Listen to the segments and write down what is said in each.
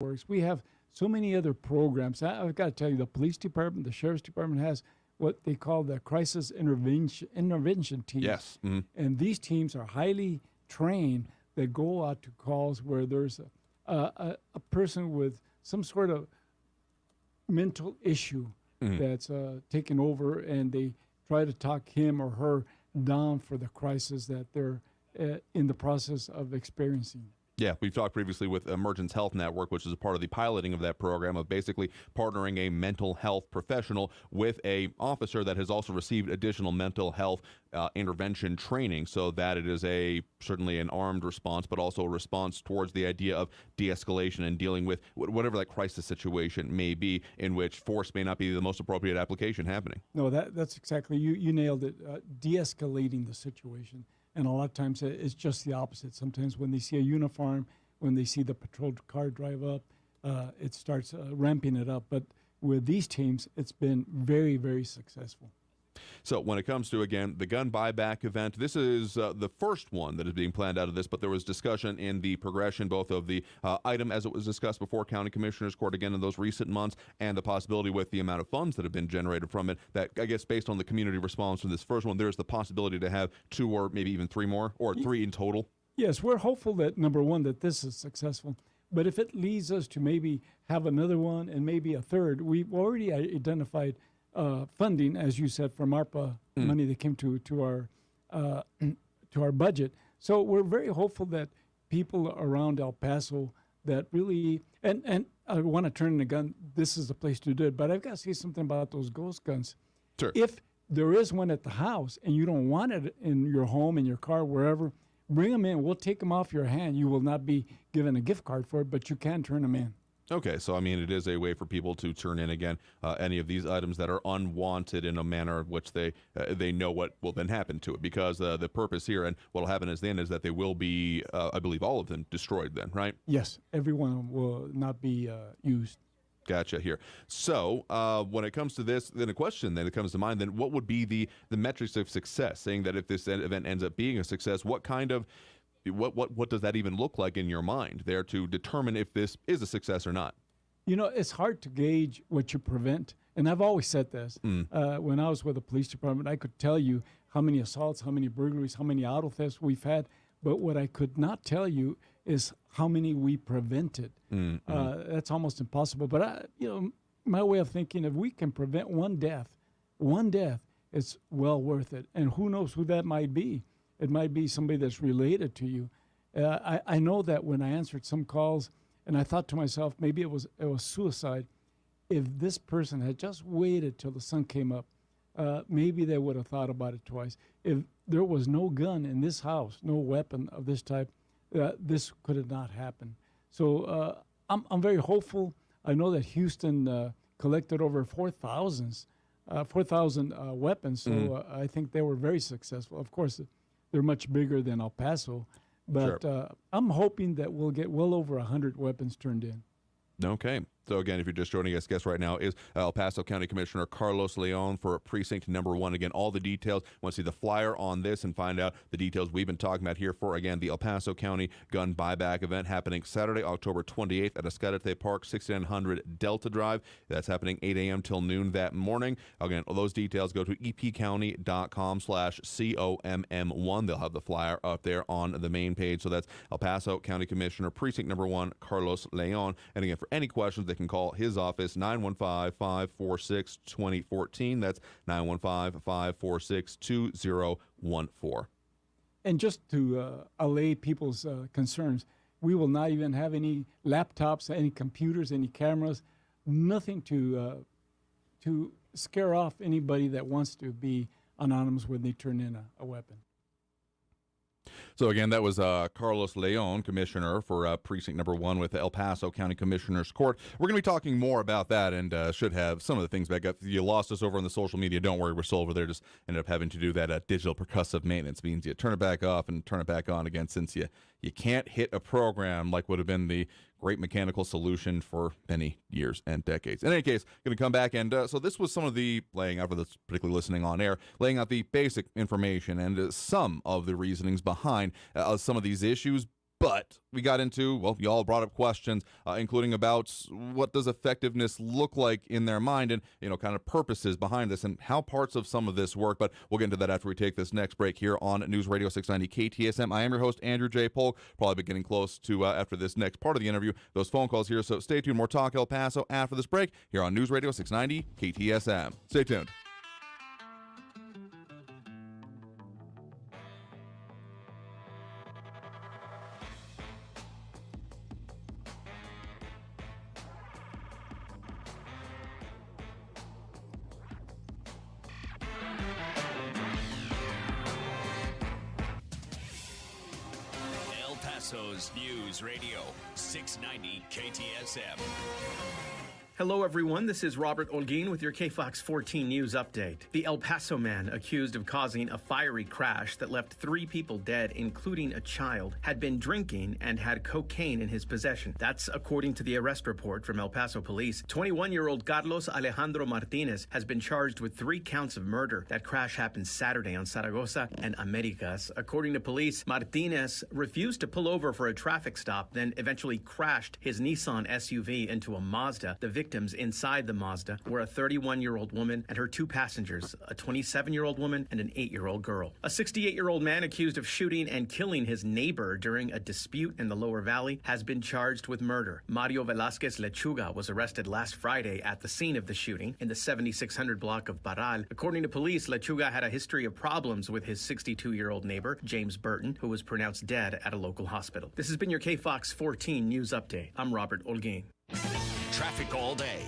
works. We have so many other programs. I've got to tell you, the police department, the sheriff's department has what they call the crisis intervention teams. Yes. And these teams are highly trained that go out to calls where there's a person with some sort of mental issue that's taken over, and they try to talk him or her down for the crisis that they're in the process of experiencing. Yeah, we've talked previously with Emergence Health Network, which is a part of the piloting of that program of basically partnering a mental health professional with a officer that has also received additional mental health intervention training, so that it is certainly an armed response, but also a response towards the idea of de-escalation and dealing with whatever that crisis situation may be, in which force may not be the most appropriate application happening. No, that's exactly, you nailed it, de-escalating the situation. And a lot of times it's just the opposite. Sometimes when they see a uniform, when they see the patrol car drive up, it starts ramping it up. But with these teams, it's been very, very successful. So when it comes to, again, the gun buyback event, this is the first one that is being planned out of this, but there was discussion in the progression, both of the item as it was discussed before County Commissioners Court, again, in those recent months, and the possibility with the amount of funds that have been generated from it, that I guess based on the community response from this first one, there's the possibility to have 2 or maybe even 3 more, or 3 in total. Yes, we're hopeful that, number one, that this is successful. But if it leads us to maybe have another one and maybe a third, we've already identified funding, as you said, from ARPA money that came to our budget. So we're very hopeful that people around El Paso that really, and I want to turn the gun, this is the place to do it, but I've got to say something about those ghost guns. Sure. If there is one at the house and you don't want it in your home, in your car, wherever, bring them in. We'll take them off your hand. You will not be given a gift card for it, but you can turn them in. Okay, so I mean, it is a way for people to turn in, again, any of these items that are unwanted in a manner which they know what will then happen to it, because the purpose here and what will happen is that they will be, I believe, all of them destroyed then, right? Yes, everyone will not be used. Gotcha here. So when it comes to this, then a question then comes to mind, then what would be the metrics of success, saying that if this event ends up being a success, what kind of what does that even look like in your mind there to determine if this is a success or not? You know, it's hard to gauge what you prevent. And I've always said this. When I was with the police department, I could tell you how many assaults, how many burglaries, how many auto thefts we've had. But what I could not tell you is how many we prevented. That's almost impossible. But, my way of thinking, if we can prevent one death, it's well worth it. And who knows who that might be. It might be somebody that's related to you. I know that when I answered some calls, and I thought to myself, maybe it was suicide. If this person had just waited till the sun came up, maybe they would have thought about it twice. If there was no gun in this house, no weapon of this type, this could have not happened. So I'm very hopeful. I know that Houston collected over 4,000 weapons, so I think they were very successful. Of course, they're much bigger than El Paso, but sure. I'm hoping that we'll get well over 100 weapons turned in. Okay. So again, if you're just joining us, guest right now is El Paso County Commissioner Carlos Leon for precinct number 1. Again, all the details. Want to see the flyer on this and find out the details we've been talking about here for, again, the El Paso County gun buyback event happening Saturday, October 28th at Escalante Park, 6900 Delta Drive. That's happening 8 a.m. till noon that morning. Again, all those details, go to epcounty.com/COMM1. They'll have the flyer up there on the main page. So that's El Paso County Commissioner precinct number 1, Carlos Leon. And again, for any questions, they can call his office, 915-546-2014. That's 915-546-2014. And just to allay people's concerns, we will not even have any laptops, any computers, any cameras, nothing to scare off anybody that wants to be anonymous when they turn in a weapon. So again, that was Carlos Leon, Commissioner for Precinct Number 1 with the El Paso County Commissioners Court. We're going to be talking more about that and should have some of the things back up. If you lost us over on the social media, don't worry, we're still over there. Just ended up having to do that digital percussive maintenance. Means you turn it back off and turn it back on again, since you can't hit a program like would have been the great mechanical solution for many years and decades. In any case, going to come back and so this was some of the laying out for this particularly listening on air, laying out the basic information and some of the reasonings behind some of these issues But we got into, well, y'all brought up questions, including about what does effectiveness look like in their mind and, kind of purposes behind this and how parts of some of this work. But we'll get into that after we take this next break here on News Radio 690 KTSM. I am your host, Andrew J. Polk. Probably be getting close to, after this next part of the interview, those phone calls here. So stay tuned. More Talk El Paso after this break here on News Radio 690 KTSM. Stay tuned. News Radio 690 KTSM. Hello, everyone. This is Robert Olguin with your KFOX 14 News Update. The El Paso man accused of causing a fiery crash that left 3 people dead, including a child, had been drinking and had cocaine in his possession. That's according to the arrest report from El Paso police. 21-year-old Carlos Alejandro Martinez has been charged with 3 counts of murder. That crash happened Saturday on Zaragoza and Americas. According to police, Martinez refused to pull over for a traffic stop, then eventually crashed his Nissan SUV into a Mazda. The victims inside the Mazda were a 31-year-old woman and her 2 passengers, a 27-year-old woman and an 8-year-old girl. A 68-year-old man accused of shooting and killing his neighbor during a dispute in the Lower Valley has been charged with murder. Mario Velázquez Lechuga was arrested last Friday at the scene of the shooting in the 7600 block of Parral. According to police, Lechuga had a history of problems with his 62-year-old neighbor, James Burton, who was pronounced dead at a local hospital. This has been your KFOX 14 News Update. I'm Robert Olguin. Traffic all day.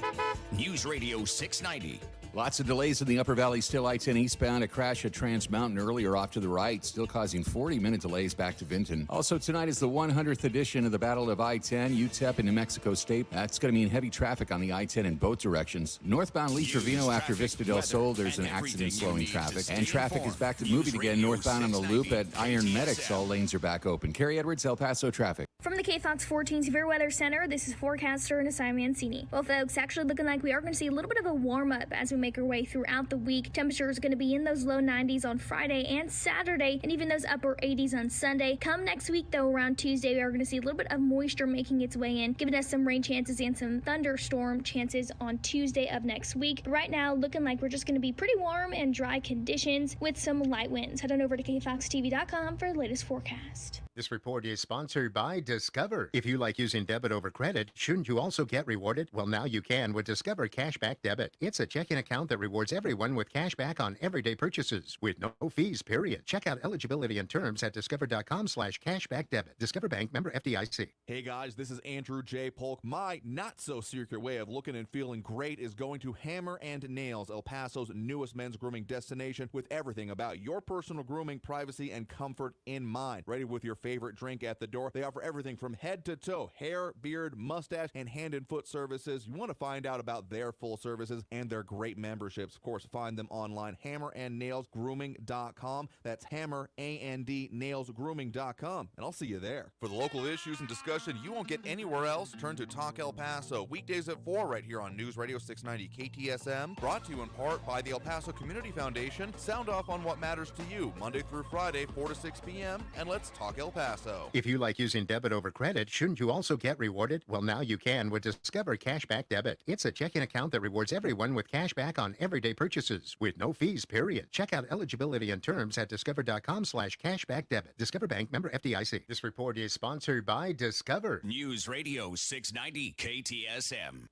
News Radio 690. Lots of delays in the Upper Valley, still I-10 eastbound. A crash at Trans Mountain earlier off to the right, still causing 40-minute delays back to Vinton. Also, tonight is the 100th edition of the Battle of I-10, UTEP in New Mexico State. That's going to mean heavy traffic on the I-10 in both directions. Northbound Lee Trevino after Vista del Sol, there's an accident slowing traffic. And traffic is back to moving again northbound on the loop at Iron Medics. All lanes are back open. Carrie Edwards, El Paso traffic. From the KFOX 14 Severe Weather Center, this is forecaster Nasai Mancini. Well, folks, actually looking like we are going to see a little bit of a warm-up as we make our way throughout the week. Temperatures are going to be in those low 90s on Friday and Saturday, and even those upper 80s on Sunday. Come next week, though, around Tuesday, we are going to see a little bit of moisture making its way in, giving us some rain chances and some thunderstorm chances on Tuesday of next week. But right now, looking like we're just going to be pretty warm and dry conditions with some light winds. Head on over to KFOXTV.com for the latest forecast. This report is sponsored by Discover. If you like using debit over credit, shouldn't you also get rewarded? Well, now you can with Discover Cashback Debit. It's a checking account that rewards everyone with cash back on everyday purchases with no fees, period. Check out eligibility and terms at discover.com/cashbackdebit. Discover Bank, member FDIC. Hey guys, this is Andrew J. Polk. My not-so-secret way of looking and feeling great is going to Hammer and Nails, El Paso's newest men's grooming destination, with everything about your personal grooming, privacy, and comfort in mind. Ready with your favorite drink at the door? They offer everything from head to toe, hair, beard, mustache, and hand and foot services. You want to find out about their full services and their great memberships. Of course, find them online, hammerandnailsgrooming.com. That's hammer, A-N-D, nailsgrooming.com. And I'll see you there. For the local issues and discussion you won't get anywhere else, turn to Talk El Paso, weekdays at 4 right here on News Radio 690 KTSM. Brought to you in part by the El Paso Community Foundation. Sound off on what matters to you, Monday through Friday, 4 to 6 p.m. And let's talk El Paso. If you like using debit over credit, shouldn't you also get rewarded? Well, now you can with Discover Cashback Debit. It's a checking account that rewards everyone with cash back on everyday purchases with no fees, period. Check out eligibility and terms at discover.com/cashbackdebit. Discover Bank, member FDIC. This report is sponsored by Discover. News Radio 690 KTSM.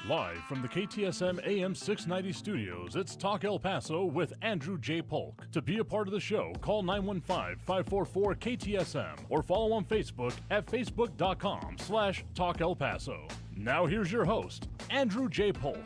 Live from the KTSM AM 690 studios, it's Talk El Paso with Andrew J. Polk. To be a part of the show, call 915-544-KTSM or follow on Facebook at facebook.com/Talk El Paso. Now here's your host, Andrew J. Polk.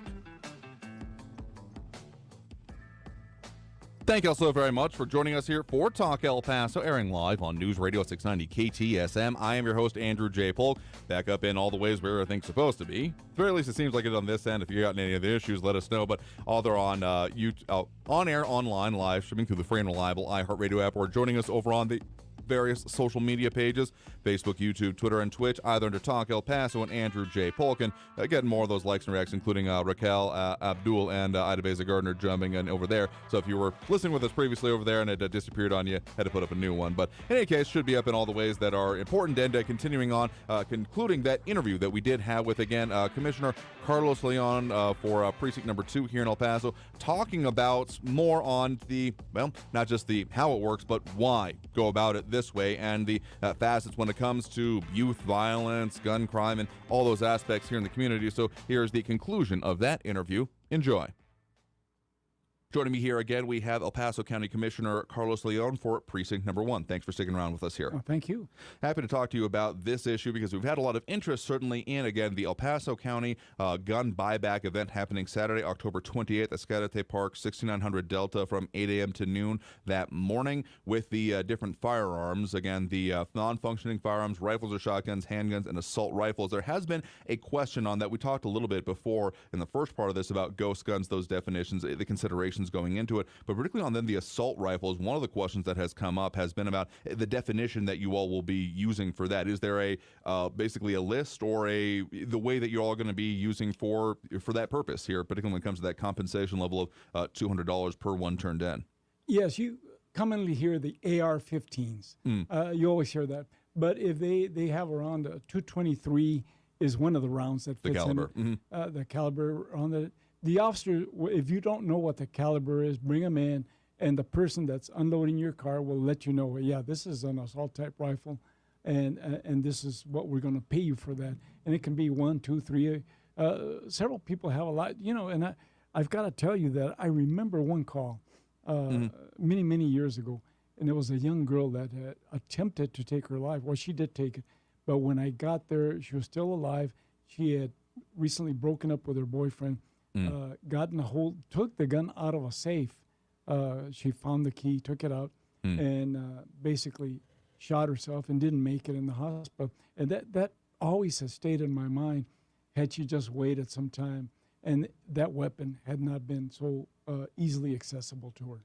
Thank you all so very much for joining us here for Talk El Paso, airing live on News Radio 690 KTSM. I am your host, Andrew J. Polk, back up in all the ways where everything's supposed to be. At the very least, it seems like it on this end. If you got any of the issues, let us know. But all they're on on air, online, live streaming through the free and reliable iHeartRadio app, or joining us over on the various social media pages, Facebook, YouTube, Twitter, and Twitch, either under Talk El Paso and Andrew J. Polk. And getting more of those likes and reactions, including Raquel Abdul and Ida Beza Gardner jumping in over there. So if you were listening with us previously over there and it disappeared on you, had to put up a new one. But in any case, should be up in all the ways that are important. And continuing on, concluding that interview that we did have with, again, Commissioner Carlos Leon for precinct number 2 here in El Paso, talking about more on the, well, not just the how it works, but why go about it this way, and the facets when it comes to youth violence, gun crime, and all those aspects here in the community. So here's the conclusion of that interview. Enjoy. Joining me here again, we have El Paso County Commissioner Carlos Leon for precinct number 1. Thanks for sticking around with us here. Oh, thank you. Happy to talk to you about this issue because we've had a lot of interest, certainly, in, again, the El Paso County gun buyback event happening Saturday, October 28th at Scarate Park, 6900 Delta from 8 a.m. to noon that morning with the different firearms. Again, the non-functioning firearms, rifles or shotguns, handguns, and assault rifles. There has been a question on that. We talked a little bit before in the first part of this about ghost guns, those definitions, the considerations going into it, but particularly on then the assault rifles. One of the questions that has come up has been about the definition that you all will be using for that. Is there a basically a list or the way that you're all going to be using for that purpose here, particularly when it comes to that compensation level of $200 per one turned in? Yes, you commonly hear the AR-15s. You always hear that, but if they have around 223 is one of the rounds that fits the caliber. in the caliber on the officer. If you don't know what the caliber is, bring them in, and the person that's unloading your car will let you know, yeah, this is an assault type rifle, and this is what we're going to pay you for that. And it can be 1, 2, 3. Several people have a lot, and I've got to tell you that I remember one call many, many years ago, and it was a young girl that had attempted to take her life. Well, she did take it, but when I got there, she was still alive. She had recently broken up with her boyfriend. Took the gun out of a safe. She found the key, took it out, and basically shot herself and didn't make it in the hospital. And that always has stayed in my mind. Had she just waited some time, and that weapon had not been so easily accessible to her.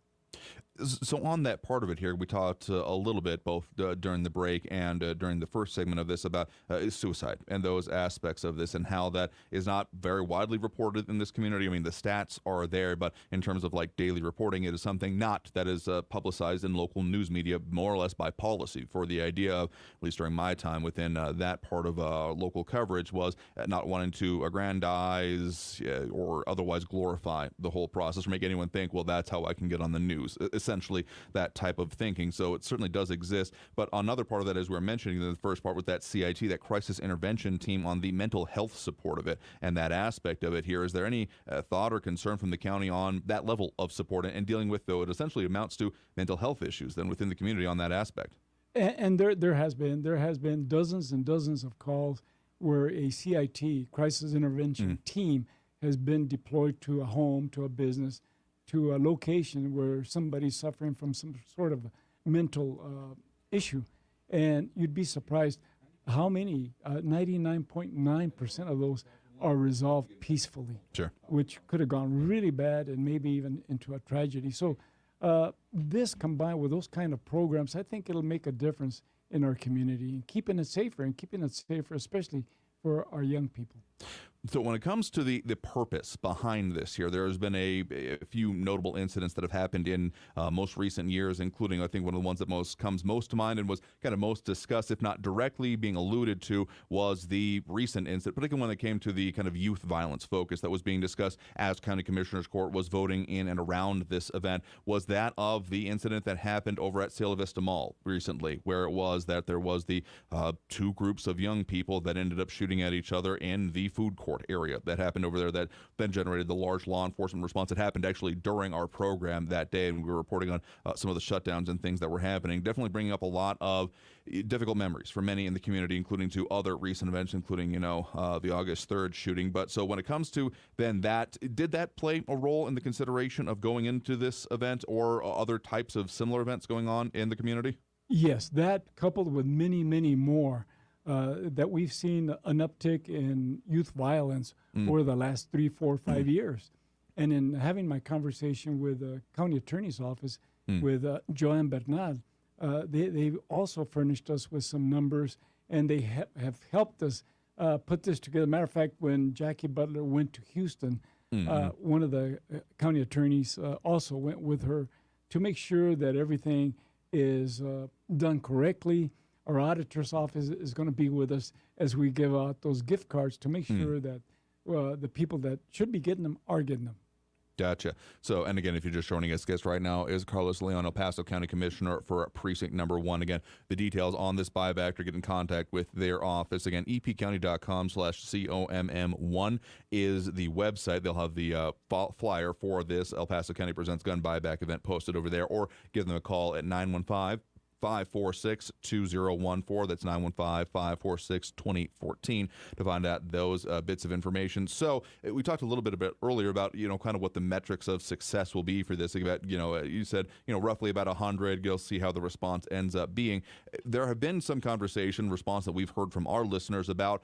So on that part of it here, we talked a little bit both during the break and during the first segment of this about suicide and those aspects of this and how that is not very widely reported in this community. I mean, the stats are there, but in terms of like daily reporting, it is something not that is publicized in local news media more or less by policy. For the idea of, at least during my time within that part of local coverage, was not wanting to aggrandize or otherwise glorify the whole process or make anyone think, well, that's how I can get on the news. Essentially that type of thinking. So it certainly does exist. But another part of that, as we were mentioning in the first part, with that CIT, that crisis intervention team, on the mental health support of it and that aspect of it here. Is there any thought or concern from the county on that level of support and dealing with, though it essentially amounts to mental health issues then within the community on that aspect? And there has been dozens and dozens of calls where a CIT, crisis intervention team, has been deployed to a home, to a business, to a location where somebody's suffering from some sort of mental issue. And you'd be surprised how many, 99.9% of those are resolved peacefully. Sure. Which could have gone really bad and maybe even into a tragedy. So this combined with those kind of programs, I think it'll make a difference in our community and keeping it safer, especially for our young people. So when it comes to the purpose behind this here, there has been a few notable incidents that have happened in most recent years, including, I think, one of the ones that comes most to mind and was kind of most discussed, if not directly being alluded to, was the recent incident, particularly when it came to the kind of youth violence focus that was being discussed as County Commissioners Court was voting in and around this event. Was that of the incident that happened over at Cielo Vista Mall recently, where it was that there was the two groups of young people that ended up shooting at each other in the food court area that happened over there, that then generated the large law enforcement response. It happened actually during our program that day, and we were reporting on some of the shutdowns and things that were happening, definitely bringing up a lot of difficult memories for many in the community, including to other recent events, including, the August 3rd shooting. But so when it comes to then that, did that play a role in the consideration of going into this event or other types of similar events going on in the community? Yes, that coupled with many, many more that we've seen an uptick in youth violence over the last 3, 4, 5 years. And in having my conversation with the county attorney's office with Joanne Bernal, They've also furnished us with some numbers, and they have helped us put this together. Matter of fact, when Jackie Butler went to Houston, one of the county attorneys also went with her to make sure that everything is done correctly. Our auditor's office is going to be with us as we give out those gift cards to make sure that the people that should be getting them are getting them. Gotcha. So, and again, if you're just joining us, guest right now is Carlos Leon, El Paso County Commissioner for Precinct Number 1. Again, the details on this buyback or get in contact with their office. Again, epcounty.com/COMM1 is the website. They'll have the flyer for this El Paso County Presents Gun Buyback event posted over there, or give them a call at 915-546-2014. That's 915-546-2014 to find out those bits of information. So we talked a little bit earlier about, kind of what the metrics of success will be for this. About, you said, roughly about 100. You'll see how the response ends up being. There have been some response that we've heard from our listeners about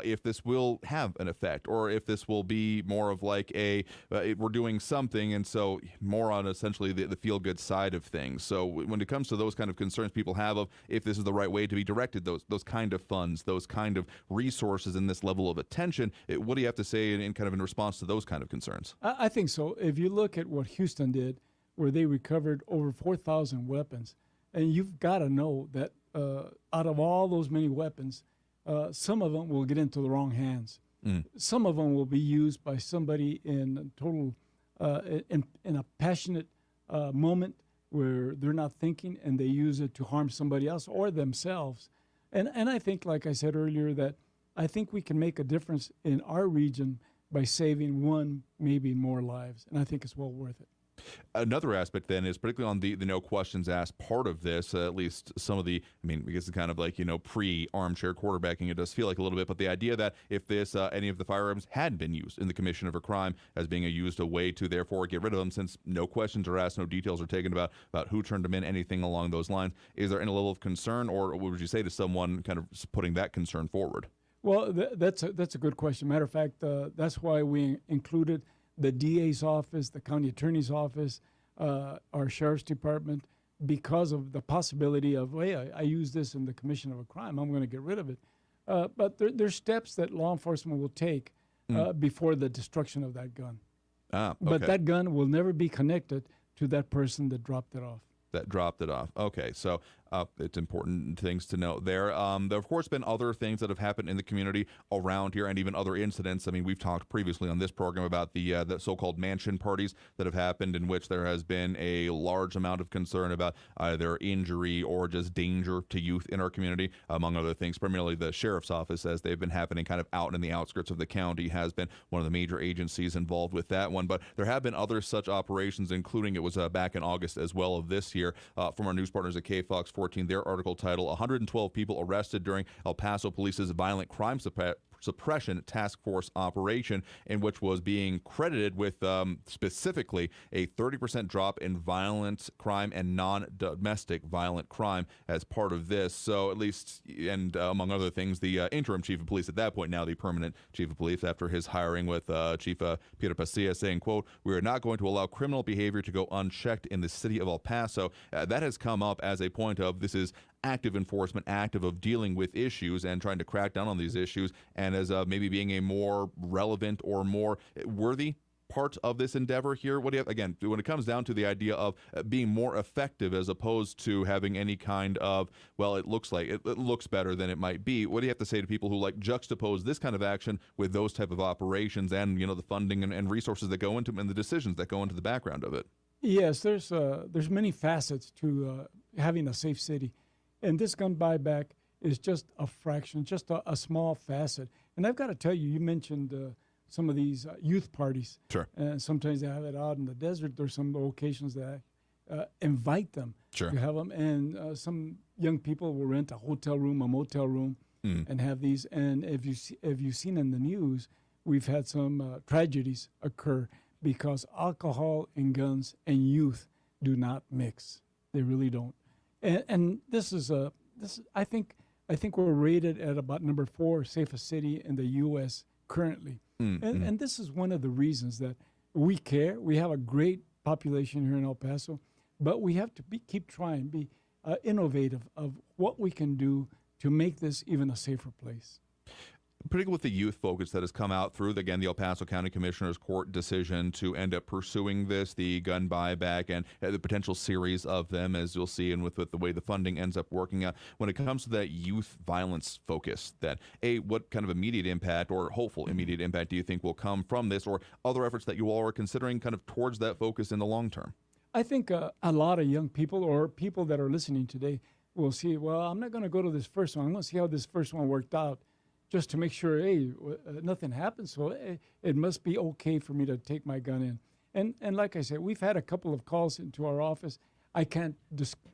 if this will have an effect, or if this will be more of like we're doing something, and so more on essentially the feel-good side of things. So when it comes to those kind of concerns people have of if this is the right way to be directed, those kind of funds, those kind of resources, and this level of attention, what do you have to say in kind of in response to those kind of concerns? I think so. If you look at what Houston did, where they recovered over 4,000 weapons, and you've got to know that out of all those many weapons, some of them will get into the wrong hands. Some of them will be used by somebody in total, in a passionate moment where they're not thinking, and they use it to harm somebody else or themselves. And I think, like I said earlier, that I think we can make a difference in our region by saving one, maybe more lives. And I think it's well worth it. Another aspect then is particularly on the no questions asked part of this, at least some of the, I guess it's kind of like, pre-armchair quarterbacking, it does feel like a little bit, but the idea that if this, any of the firearms had been used in the commission of a crime as being used a way to therefore get rid of them, since no questions are asked, no details are taken about who turned them in, anything along those lines, is there any level of concern, or what would you say to someone kind of putting that concern forward? Well, that's a good question. Matter of fact, that's why we included the DA's office, the county attorney's office, our sheriff's department, because of the possibility of, hey, I use this in the commission of a crime, I'm going to get rid of it. But there's steps that law enforcement will take before the destruction of that gun. Okay. But that gun will never be connected to that person that dropped it off. Okay, so it's important things to note there. There have, of course, been other things that have happened in the community around here, and even other incidents. We've talked previously on this program about the so-called mansion parties that have happened, in which there has been a large amount of concern about either injury or just danger to youth in our community, among other things. Primarily the sheriff's office, as they've been happening kind of out in the outskirts of the county, has been one of the major agencies involved with that one. But there have been other such operations, including it was back in August as well of this year, from our news partners at KFOX 14, their article title, 112 people arrested during El Paso Police's violent crime suppression task force operation, in which was being credited with specifically a 30% drop in violent crime and non-domestic violent crime as part of this. So at least, and among other things, the interim chief of police at that point, now the permanent chief of police, after his hiring with Chief Peter Pasilla, saying, quote, "We are not going to allow criminal behavior to go unchecked in the city of El Paso." That has come up as a point of this is active enforcement, active of dealing with issues and trying to crack down on these issues, and as maybe being a more relevant or more worthy part of this endeavor here. What do you have, again, when it comes down to the idea of being more effective as opposed to having any kind of, well, it looks better than it might be, what do you have to say to people who juxtapose this kind of action with those type of operations and, the funding and resources that go into them and the decisions that go into the background of it? Yes, there's many facets to having a safe city. And this gun buyback is just a fraction, just a small facet. And I've got to tell you, you mentioned some of these youth parties. Sure. And sometimes they have it out in the desert. There's some locations that invite them to have them. And some young people will rent a hotel room, a motel room, and have these. And if you've seen in the news, we've had some tragedies occur because alcohol and guns and youth do not mix. They really don't. And I think we're rated at about number 4 safest city in the U.S. currently. And this is one of the reasons that we care. We have a great population here in El Paso, but we have to keep trying. innovative of what we can do to make this even a safer place. Particularly with the youth focus that has come out through, again, the El Paso County Commissioner's Court decision to end up pursuing this, the gun buyback, and the potential series of them, as you'll see, and with the way the funding ends up working out. When it comes to that youth violence focus, that, what kind of immediate impact or hopeful immediate impact do you think will come from this, or other efforts that you all are considering kind of towards that focus in the long term? I think a lot of young people or people that are listening today will see, well, I'm not going to go to this first one. I'm going to see how this first one worked out, just to make sure, nothing happens. So it must be okay for me to take my gun in. And like I said, we've had a couple of calls into our office. I can't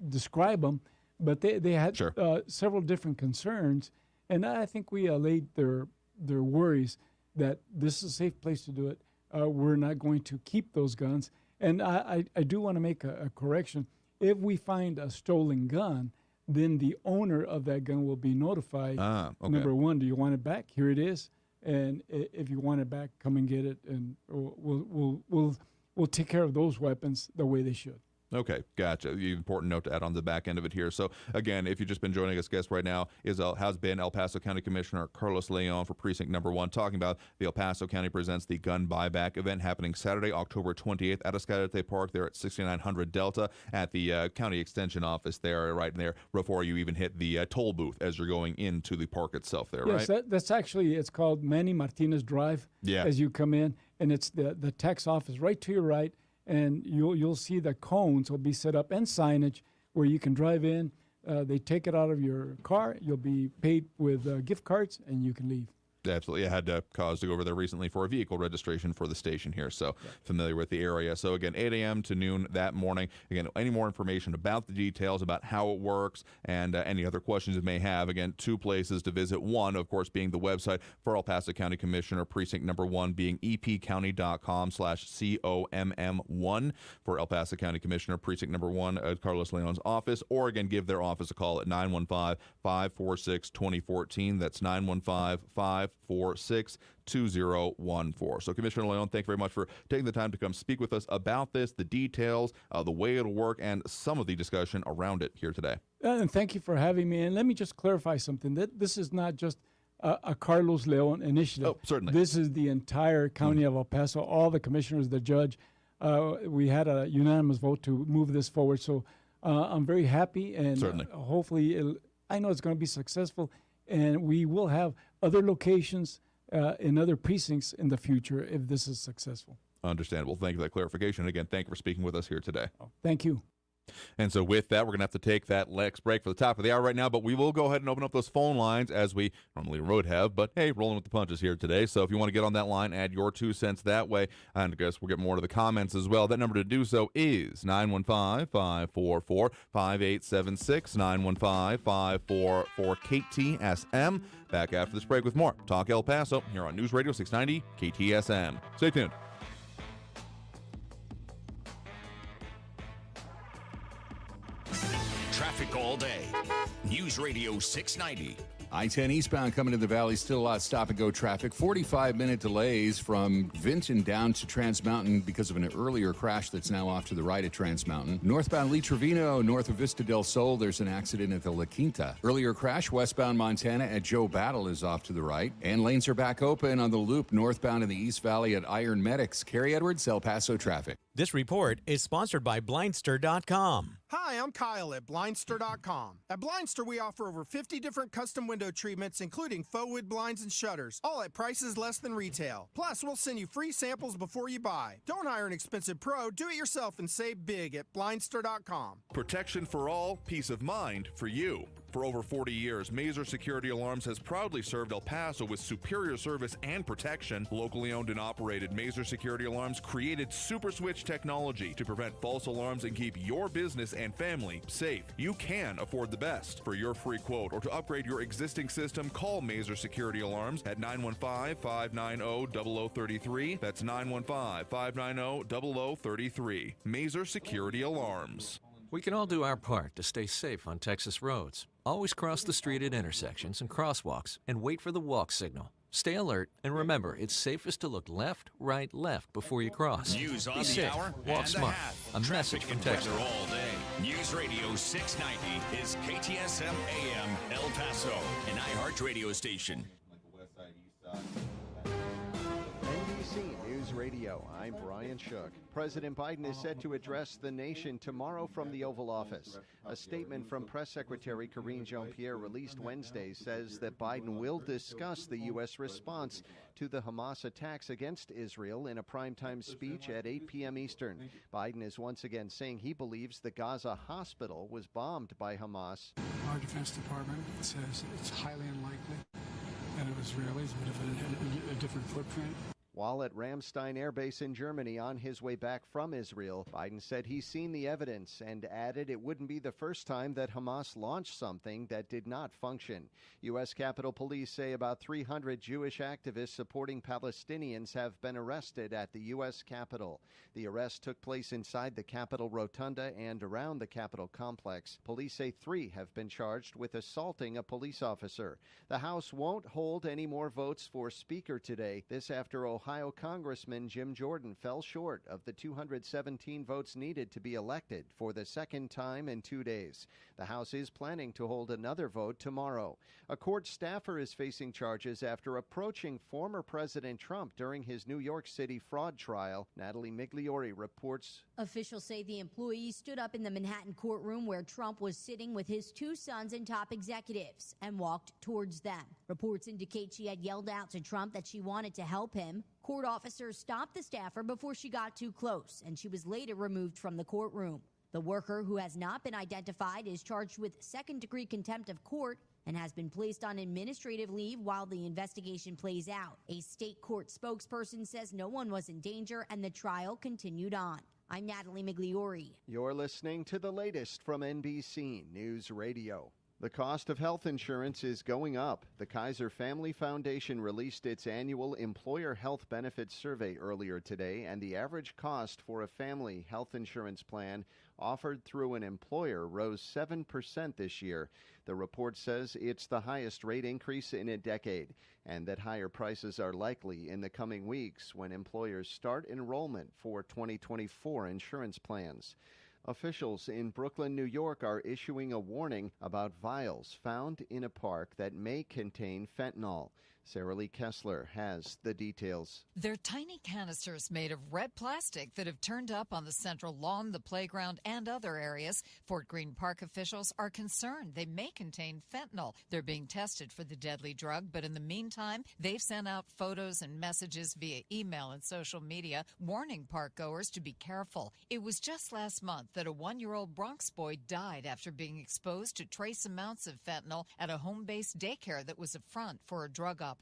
describe them, but they had Sure. Several different concerns. And I think we allayed their worries that this is a safe place to do it. We're not going to keep those guns. And I do want to make a correction. If we find a stolen gun, then the owner of that gun will be notified. Okay. Number one, do you want it back? Here it is. And if you want it back, come and get it, and we'll take care of those weapons the way they should. Okay, gotcha. The important note to add on the back end of it here. So, again, if you've just been joining us, guest right now has been El Paso County Commissioner Carlos Leon for Precinct Number 1, talking about the El Paso County Presents the Gun Buyback event happening Saturday, October 28th at Escalante Park there at 6900 Delta at the County Extension Office there, right there, before you even hit the toll booth as you're going into the park itself there, yes, right? That's actually, it's called Manny Martinez Drive as you come in, and it's the tax office right to your right. And you'll see the cones will be set up and signage where you can drive in. They take it out of your car. You'll be paid with gift cards, and you can leave. Absolutely. I had cause to go over there recently for a vehicle registration for the station here, so familiar with the area. So, again, 8 a.m. to noon that morning. Again, any more information about the details, about how it works, and any other questions you may have, again, 2 places to visit. One, of course, being the website for El Paso County Commissioner Precinct Number 1, being epcounty.com/COMM1 for El Paso County Commissioner Precinct Number 1, Carlos Leon's office, or, again, give their office a call at 915-546-2014. That's 915-546-2014. So, Commissioner Leon, thank you very much for taking the time to come speak with us about this, the details, the way it'll work, and some of the discussion around it here today. And thank you for having me. And let me just clarify something. That this is not just a Carlos Leon initiative. Oh, certainly. This is the entire county of El Paso, all the commissioners, the judge. We had a unanimous vote to move this forward. So I'm very happy, and hopefully I know it's going to be successful, and we will have other locations in other precincts in the future if this is successful. Understandable. Thank you for that clarification. Again, thank you for speaking with us here today. Thank you. And so with that, we're going to have to take that next break for the top of the hour right now, but we will go ahead and open up those phone lines as we normally would have, but hey, rolling with the punches here today. So if you want to get on that line, add your 2 cents that way, and I guess we'll get more to the comments as well. That number to do so is 915-544-5876, 915-544-KTSM. Back after this break with more Talk El Paso here on News Radio 690 KTSM. Stay tuned. Traffic all day. News Radio 690. I-10 eastbound coming to the valley, still a lot of stop-and-go traffic. 45-minute delays from Vinton down to Trans Mountain because of an earlier crash that's now off to the right at Trans Mountain. Northbound Lee Trevino, north of Vista del Sol, there's an accident at the La Quinta. Earlier crash westbound Montana at Joe Battle is off to the right. And lanes are back open on the loop northbound in the East Valley at Iron Medics. Carrie Edwards, El Paso traffic. This report is sponsored by Blindster.com. Hi, I'm Kyle at Blindster.com. At Blindster, we offer over 50 different custom window treatments, including faux wood blinds and shutters, all at prices less than retail. Plus, we'll send you free samples before you buy. Don't hire an expensive pro. Do it yourself and save big at Blindster.com. Protection for all, peace of mind for you. For over 40 years, Mazer Security Alarms has proudly served El Paso with superior service and protection. Locally owned and operated, Mazer Security Alarms created Super Switch technology to prevent false alarms and keep your business and family safe. You can afford the best. For your free quote or to upgrade your existing system, call Mazer Security Alarms at 915-590-0033. That's 915-590-0033. Mazer Security Alarms. We can all do our part to stay safe on Texas roads. Always cross the street at intersections and crosswalks and wait for the walk signal. Stay alert and remember, it's safest to look left, right, left before you cross. News on Be the safe. hour Walk and smart. a half. A message Traffic from and Texas. weather all day. News Radio 690 is KTSM AM El Paso, an iHeart radio station. NBC News Radio, I'm Brian Shook. President Biden is set to address the nation tomorrow from the Oval Office. A statement from Press Secretary Karine Jean-Pierre released Wednesday says that Biden will discuss the U.S. response to the Hamas attacks against Israel in a primetime speech at 8 p.m. Eastern. Biden is once again saying he believes the Gaza hospital was bombed by Hamas. Our Defense Department says it's highly unlikely that it was Israelis, but if a different footprint. While at Ramstein Air Base in Germany on his way back from Israel, Biden said he's seen the evidence and added it wouldn't be the first time that Hamas launched something that did not function. U.S. Capitol Police say about 300 Jewish activists supporting Palestinians have been arrested at the U.S. Capitol. The arrest took place inside the Capitol Rotunda and around the Capitol complex. Police say 3 have been charged with assaulting a police officer. The House won't hold any more votes for Speaker today. This after Ohio Congressman Jim Jordan fell short of the 217 votes needed to be elected for the second time in 2 days. The House is planning to hold another vote tomorrow. A court staffer is facing charges after approaching former President Trump during his New York City fraud trial. Natalie Migliori reports. Officials say the employee stood up in the Manhattan courtroom where Trump was sitting with his 2 sons and top executives and walked towards them. Reports indicate she had yelled out to Trump that she wanted to help him. Court officers stopped the staffer before she got too close, and she was later removed from the courtroom. The worker, who has not been identified, is charged with second-degree contempt of court and has been placed on administrative leave while the investigation plays out. A state court spokesperson says no one was in danger and the trial continued on. I'm Natalie Migliori. You're listening to the latest from NBC News Radio. The cost of health insurance is going up. The Kaiser Family Foundation released its annual Employer Health Benefits Survey earlier today, and the average cost for a family health insurance plan offered through an employer rose 7% this year. The report says it's the highest rate increase in a decade, and that higher prices are likely in the coming weeks when employers start enrollment for 2024 insurance plans. Officials in Brooklyn, New York are issuing a warning about vials found in a park that may contain fentanyl. Sarah Lee Kessler has the details. They're tiny canisters made of red plastic that have turned up on the central lawn, the playground, and other areas. Fort Greene Park officials are concerned they may contain fentanyl. They're being tested for the deadly drug, but in the meantime, they've sent out photos and messages via email and social media warning park goers to be careful. It was just last month that a 1-year-old Bronx boy died after being exposed to trace amounts of fentanyl at a home-based daycare that was a front for a drug operation.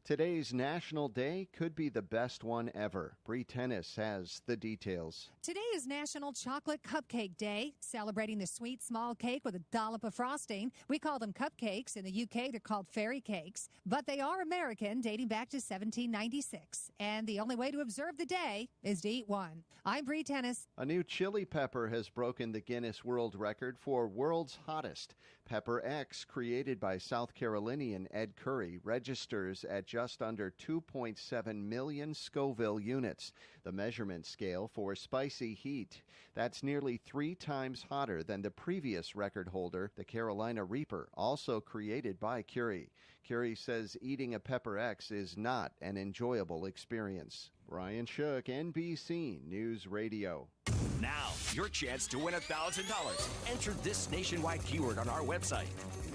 Today's National Day could be the best one ever. Bree Tennis has the details. Today is National Chocolate Cupcake Day, celebrating the sweet small cake with a dollop of frosting. We call them cupcakes. In the UK, they're called fairy cakes, but they are American, dating back to 1796. And the only way to observe the day is to eat one. I'm Bree Tennis. A new chili pepper has broken the Guinness World Record for world's hottest. Pepper X, created by South Carolinian Ed Curry, registers at just under 2.7 million Scoville units, the measurement scale for spicy heat. That's nearly 3 times hotter than the previous record holder, the Carolina Reaper, also created by Curry. Curry says eating a Pepper X is not an enjoyable experience. Brian Shook, NBC News Radio. Now, your chance to win $1,000. Enter this nationwide keyword on our website.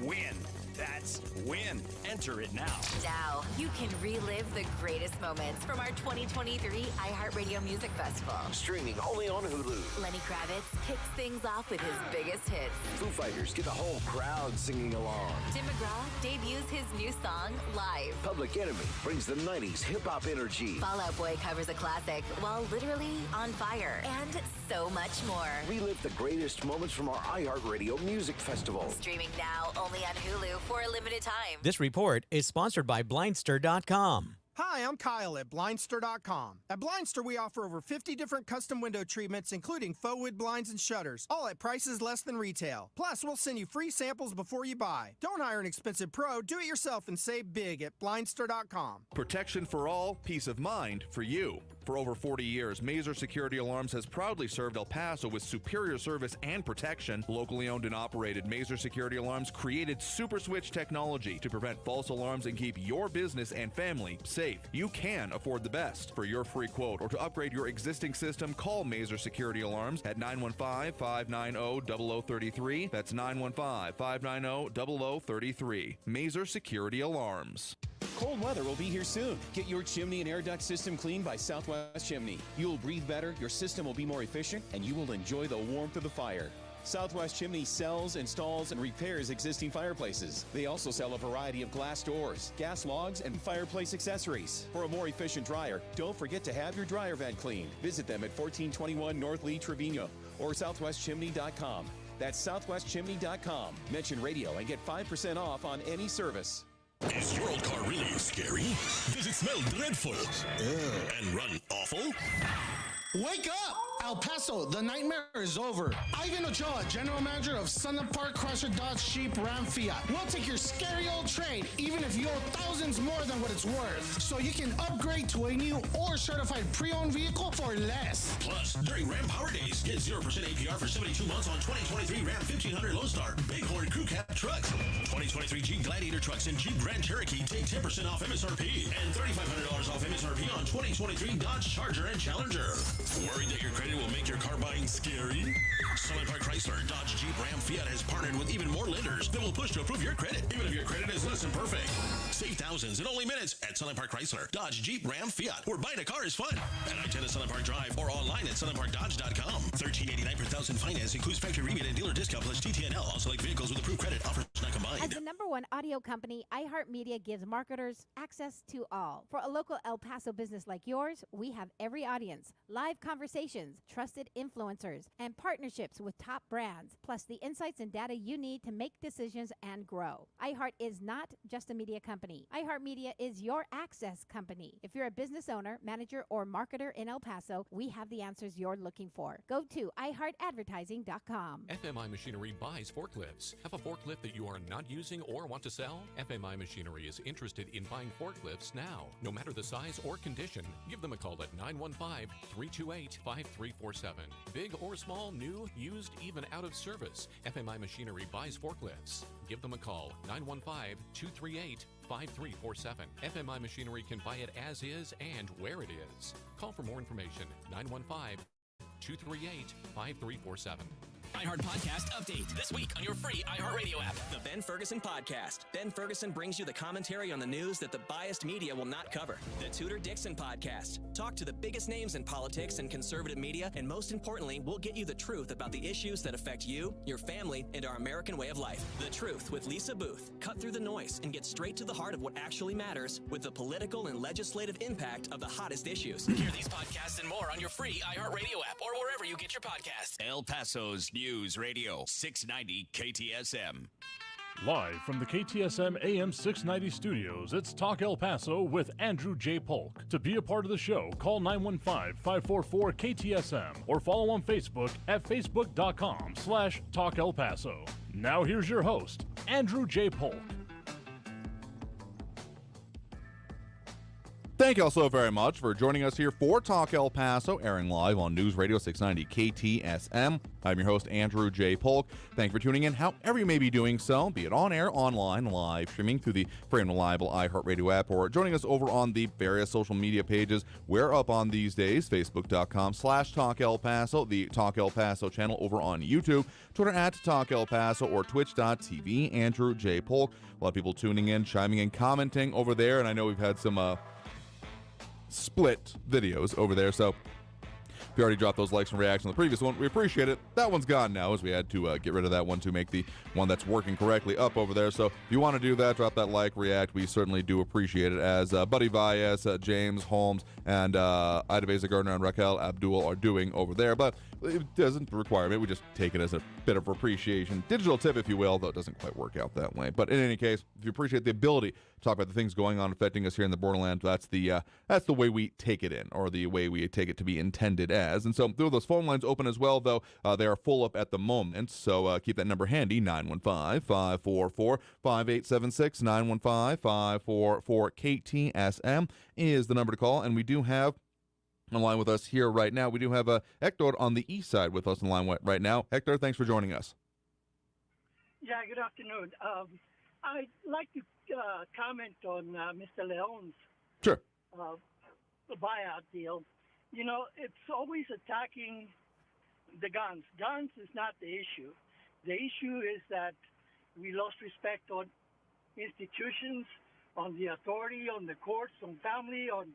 Win. That's win. Enter it now. Now, you can relive the greatest moments from our 2023 iHeartRadio Music Festival. Streaming only on Hulu. Lenny Kravitz kicks things off with his biggest hits. Foo Fighters get the whole crowd singing along. Tim McGraw debuts his new song live. Public Enemy brings the 90s hip-hop energy. Fall Out Boy covers a classic while literally on fire. And so much more. Relive the greatest moments from our iHeartRadio Music Festival. Streaming now only on Hulu for a limited time. This report is sponsored by Blindster.com. Hi, I'm Kyle at Blindster.com. At Blindster, we offer over 50 different custom window treatments, including faux wood blinds and shutters, all at prices less than retail. Plus, we'll send you free samples before you buy. Don't hire an expensive pro. Do it yourself and save big at Blindster.com. Protection for all, peace of mind for you. For over 40 years, Mazer Security Alarms has proudly served El Paso with superior service and protection. Locally owned and operated, Mazer Security Alarms created Super Switch technology to prevent false alarms and keep your business and family safe. You can afford the best. For your free quote or to upgrade your existing system, call Mazer Security Alarms at 915-590-0033. That's 915-590-0033. Mazer Security Alarms. Cold weather will be here soon. Get your chimney and air duct system cleaned by Southwest Chimney. You'll breathe better, your system will be more efficient, and you will enjoy the warmth of the fire. Southwest Chimney sells, installs, and repairs existing fireplaces. They also sell a variety of glass doors, gas logs, and fireplace accessories. For a more efficient dryer, don't forget to have your dryer vent cleaned. Visit them at 1421 North Lee Trevino or southwestchimney.com. That's southwestchimney.com. Mention radio and get 5% off on any service. Is your old car really scary? Does it smell dreadful? And run awful? Wake up! El Paso, the nightmare is over. Ivan Ochoa, General Manager of Sunland Park Chrysler Dodge Jeep Ram Fiat. We'll take your scary old trade, even if you owe thousands more than what it's worth. So you can upgrade to a new or certified pre-owned vehicle for less. Plus, during Ram Power Days, get 0% APR for 72 months on 2023 Ram 1500 Lone Star Bighorn Crew Cab trucks. 2023 Jeep Gladiator trucks and Jeep Grand Cherokee take 10% off MSRP and $3,500 off MSRP on 2023 Dodge Charger and Challenger. Worried that your credit will make your car buying scary? Sunland Park Chrysler, Dodge, Jeep, Ram, Fiat has partnered with even more lenders that will push to approve your credit, even if your credit is less than perfect. Save thousands in only minutes at Sunland Park Chrysler, Dodge, Jeep, Ram, Fiat, where buying a car is fun. At I-10 at Sunland Park Drive or online at sunlandparkdodge.com. $13.89 per thousand finance includes factory rebate and dealer discount plus TTNL on select vehicles with approved credit. Offers not combined. As the #1 audio company, iHeartMedia gives marketers access to all. For a local El Paso business like yours, we have every audience, live conversations, trusted influencers, and partnerships with top brands, plus the insights and data you need to make decisions and grow. iHeart is not just a media company. iHeartMedia is your access company. If you're a business owner, manager, or marketer in El Paso, we have the answers you're looking for. Go to iHeartAdvertising.com. FMI Machinery buys forklifts. Have a forklift that you are not using or want to sell? FMI Machinery is interested in buying forklifts now. No matter the size or condition, give them a call at 915-328-5347. Big or small, new, used, even out of service, FMI Machinery buys forklifts. Give them a call, 915-238-5347. FMI Machinery can buy it as is and where it is. Call for more information, 915-238-5347. iHeart Podcast Update. This week on your free iHeartRadio app. The Ben Ferguson Podcast. Ben Ferguson brings you the commentary on the news that the biased media will not cover. The Tudor Dixon Podcast. Talk to the biggest names in politics and conservative media, and most importantly, we'll get you the truth about the issues that affect you, your family, and our American way of life. The Truth with Lisa Booth. Cut through the noise and get straight to the heart of what actually matters with the political and legislative impact of the hottest issues. Hear these podcasts and more on your free iHeartRadio app or wherever you get your podcasts. El Paso's News Radio 690 KTSM. Live from the KTSM AM 690 studios, it's Talk El Paso with Andrew J. Polk. To be a part of the show, call 915-544-KTSM or follow on Facebook at facebook.com/Talk El Paso. Now here's your host, Andrew J. Polk. Thank you all so very much for joining us here for Talk El Paso, airing live on News Radio 690 KTSM. I'm your host, Andrew J. Polk. Thank you for tuning in, however you may be doing so, be it on air, online, live streaming through the free and reliable iHeartRadio app, or joining us over on the various social media pages we're up on these days, facebook.com/Talk El Paso, the Talk El Paso channel over on YouTube, Twitter at Talk El Paso, or twitch.tv, Andrew J. Polk. A lot of people tuning in, chiming in, commenting over there, and I know we've had some split videos over there, so if you already dropped those likes and reactions on the previous one, we appreciate it. That one's gone now, as we had to get rid of that one to make the one that's working correctly up over there. So if you want to do that, drop that like, react. We certainly do appreciate it, as Buddy Valles, James Holmes, and Ida Beza Gardner and Raquel Abdul are doing over there. But it doesn't require it. We just take it as a bit of appreciation. Digital tip, if you will, though it doesn't quite work out that way. But in any case, if you appreciate the ability to talk about the things going on affecting us here in the Borderland, that's the way we take it in, or the way we take it to be intended as. And so through those phone lines open as well, though they are full up at the moment. So keep that number handy, 915-544-5876, 915-544-KTSM is the number to call. And we do have on line with us here right now. We do have Hector on the east side with us on line right now. Hector, thanks for joining us. Yeah, good afternoon. I'd like to comment on Mr. Leon's Sure. buyout deal. You know, it's always attacking the guns. Guns is not the issue. The issue is that we lost respect on institutions, on the authority, on the courts, on family, on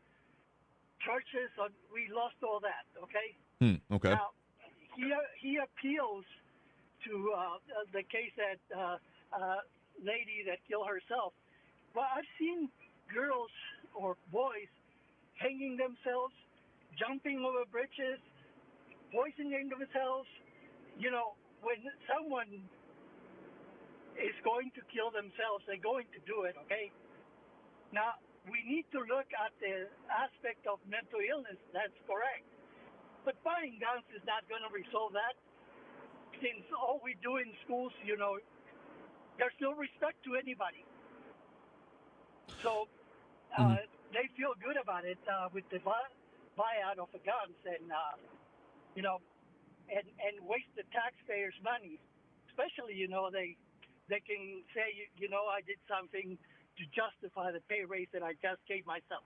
churches. We lost all that, okay? Okay. Now, he appeals to the case that lady that killed herself. But I've seen girls or boys hanging themselves, jumping over bridges, poisoning themselves. You know, when someone is going to kill themselves, they're going to do it, okay? Now, we need to look at the aspect of mental illness. That's correct. But buying guns is not going to resolve that. Since all we do in schools, you know, there's no respect to anybody. So they feel good about it with the buyout of the guns and, you know, and waste the taxpayers' money. Especially, you know, they can say, you know, I did something to justify the pay raise that I just gave myself.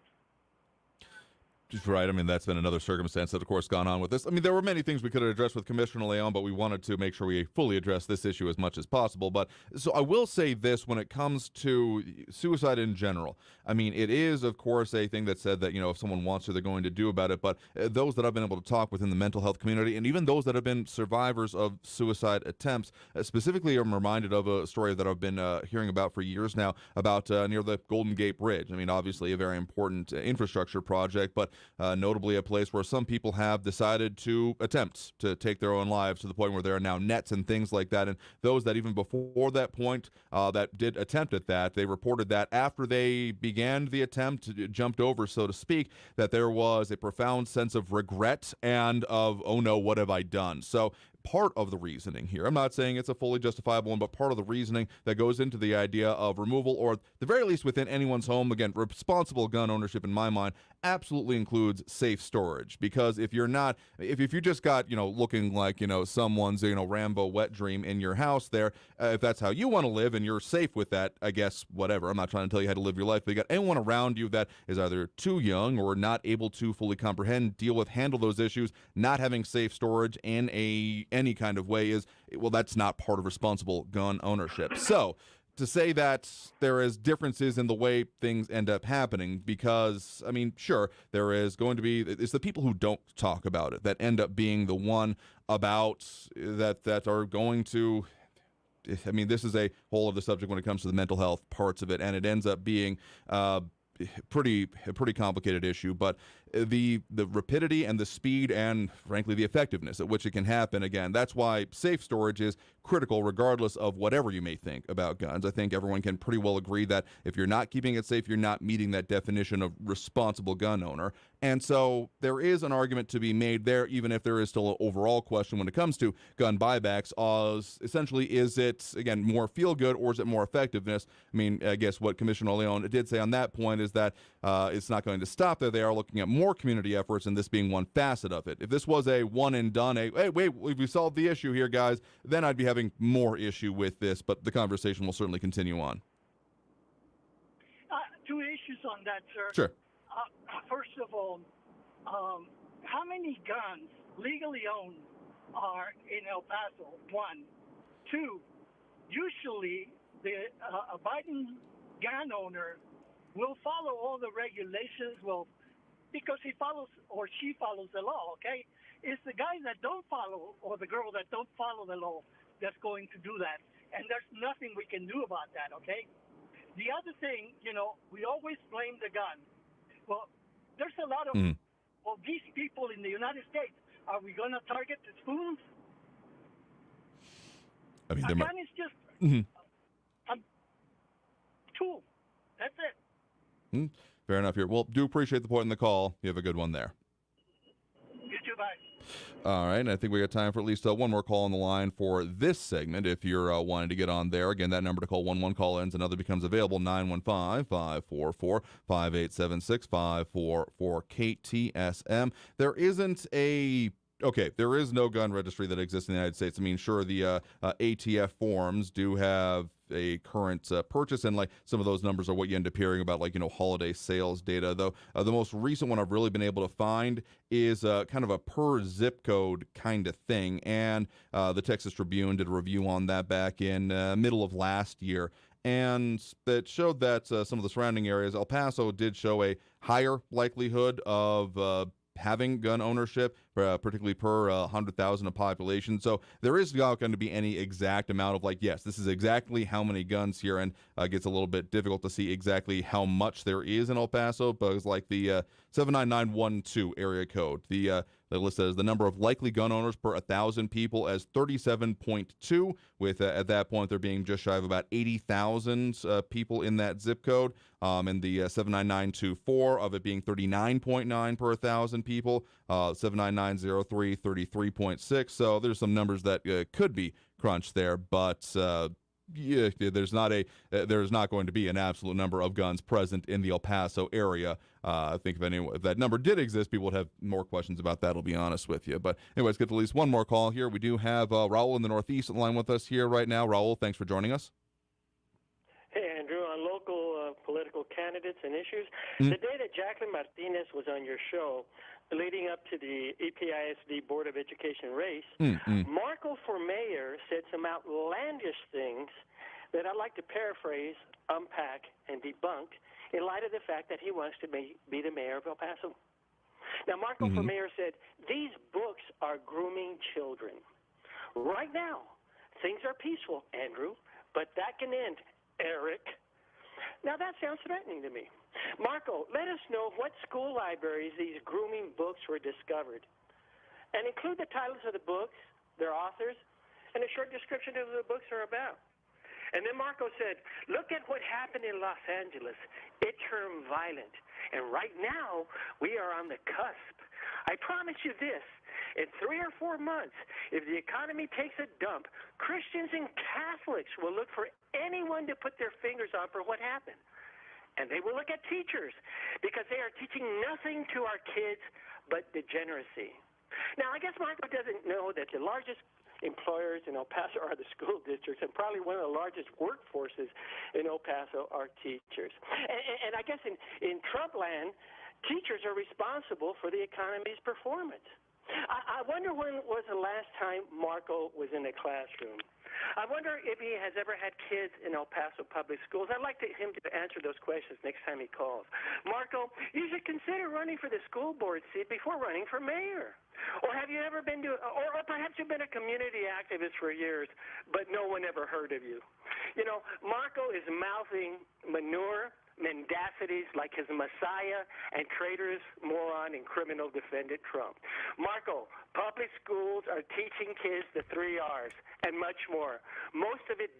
Right. I mean, that's been another circumstance that, of course, gone on with this. I mean, there were many things we could have addressed with Commissioner Leon, but we wanted to make sure we fully address this issue as much as possible. But so I will say this when it comes to suicide in general. I mean, it is, of course, a thing that said that, you know, if someone wants to, they're going to do about it. But those that I've been able to talk within the mental health community, and even those that have been survivors of suicide attempts, specifically, I'm reminded of a story that I've been hearing about for years now about near the Golden Gate Bridge. I mean, obviously a very important infrastructure project, but notably a place where some people have decided to attempt to take their own lives to the point where there are now nets and things like that. And those that even before that point that did attempt at that, they reported that after they began the attempt, jumped over, so to speak, that there was a profound sense of regret and of, oh no, what have I done? So part of the reasoning here, I'm not saying it's a fully justifiable one, but part of the reasoning that goes into the idea of removal, or at the very least within anyone's home, again, responsible gun ownership in my mind absolutely includes safe storage. Because if you're not, if you just got, you know, looking like, you know, someone's, you know, Rambo wet dream in your house there, if that's how you want to live and you're safe with that, I guess, whatever. I'm not trying to tell you how to live your life, but you got anyone around you that is either too young or not able to fully comprehend, deal with, handle those issues, not having safe storage in any kind of way is, well, that's not part of responsible gun ownership. So to say that there is differences in the way things end up happening, because, I mean, sure, there is going to be, it's the people who don't talk about it that end up being the one about that are going to, I mean, this is a whole other subject when it comes to the mental health parts of it, and it ends up being a pretty complicated issue. But the rapidity and the speed and, frankly, the effectiveness at which it can happen, again, that's why safe storage is critical regardless of whatever you may think about guns. I think everyone can pretty well agree that if you're not keeping it safe, you're not meeting that definition of responsible gun owner. And so there is an argument to be made there, even if there is still an overall question when it comes to gun buybacks. Essentially, is it, again, more feel-good or is it more effectiveness? I mean, I guess what Commissioner Leon did say on that point is that it's not going to stop there. They are looking at more community efforts, and this being one facet of it. If this was a one and done, hey, wait, we solved the issue here, guys, then I'd be having more issue with this, but the conversation will certainly continue on. Two issues on that, sir. Sure. First of all, how many guns legally owned are in El Paso? One. Two, usually a Biden gun owner will follow all the regulations, because he follows or she follows the law, okay? It's the guys that don't follow or the girl that don't follow the law that's going to do that. And there's nothing we can do about that, okay? The other thing, you know, we always blame the gun. Well, there's a lot of these people in the United States. Are we going to target the spoons? I mean, a gun is just a tool. That's it. Fair enough here. Well, do appreciate the point in the call. You have a good one there. You too, bye. All right, and I think we got time for at least one more call on the line for this segment. If you're wanting to get on there, again, that number to call, 11 call ends, another becomes available, 915-544-5876-544-KTSM. There is no gun registry that exists in the United States. I mean, sure, the ATF forms do have a current purchase, and like some of those numbers are what you end up hearing about, like, holiday sales data, though. The most recent one I've really been able to find is kind of a per zip code kind of thing, and the Texas Tribune did a review on that back in middle of last year, and that showed that some of the surrounding areas, El Paso did show a higher likelihood of having gun ownership, particularly per 100,000 of population. So there is not going to be any exact amount of like, yes, this is exactly how many guns here, and gets a little bit difficult to see exactly how much there is in El Paso, but it's like the 79912 area code. The list says the number of likely gun owners per 1,000 people as 37.2, with at that point there being just shy of about 80,000 people in that zip code, and the 79924 of it being 39.9 per 1,000 people, 79903 33.6. So there's some numbers that could be crunched there, but yeah, there's not going to be an absolute number of guns present in the El Paso area. I think if that number did exist, people would have more questions about that, I'll be honest with you. But anyways, get at least one more call here. We do have Raul in the Northeast on the line with us here right now. Raul, thanks for joining us. Hey, Andrew, on local political candidates and issues, Mm-hmm. the day that Jacqueline Martinez was on your show, leading up to the EPISD Board of Education race, Marco for mayor said some outlandish things that I'd like to paraphrase, unpack, and debunk in light of the fact that he wants to be the mayor of El Paso. Now, Marco for mayor said, these books are grooming children. Right now, things are peaceful, Andrew, but that can end, Eric. Now, that sounds threatening to me. Marco, let us know what school libraries these grooming books were discovered, and include the titles of the books, their authors, and a short description of what the books are about. And then Marco said, look at what happened in Los Angeles. It turned violent, and right now we are on the cusp. I promise you this. In 3 or 4 months, if the economy takes a dump, Christians and Catholics will look for anyone to put their fingers on for what happened. And they will look at teachers because they are teaching nothing to our kids but degeneracy. Now, I guess Marco doesn't know that the largest employers in El Paso are the school districts, and probably one of the largest workforces in El Paso are teachers. And I guess in Trump land, teachers are responsible for the economy's performance. I wonder when was the last time Marco was in a classroom. I wonder if he has ever had kids in El Paso public schools. I'd like him to answer those questions next time he calls. Marco, you should consider running for the school board seat before running for mayor. Or have you ever been or perhaps you've been a community activist for years, but no one ever heard of you. You know, Marco is mouthing manure, mendacities like his messiah, and traitorous moron and criminal defendant Trump. Marco, public schools are teaching kids the 3 R's and much more. Most of it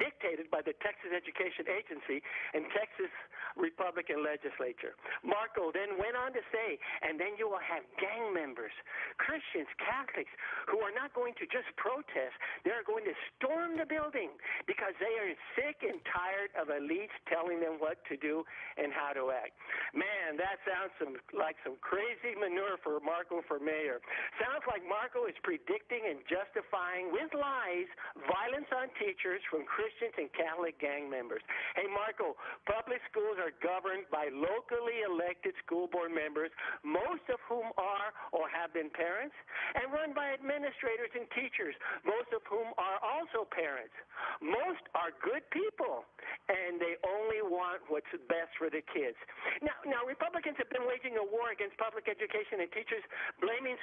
dictated by the Texas Education Agency and Texas Republican legislature. Marco then went on to say, and then you will have gang members, Christians, Catholics, who are not going to just protest, they are going to storm the building because they are sick and tired of elites telling them what to do and how to act. Man, that sounds like some crazy manure for Marco for mayor. Sounds like Marco is predicting and justifying with lies violence on teachers from Christians and Catholic gang members. Hey, Marco, public schools are governed by locally elected school board members, most of whom are or have been parents, and run by administrators and teachers, most of whom are also parents. Most are good people, and they only want what's best for the kids. Now Republicans have been waging a war against public education and teachers, blaming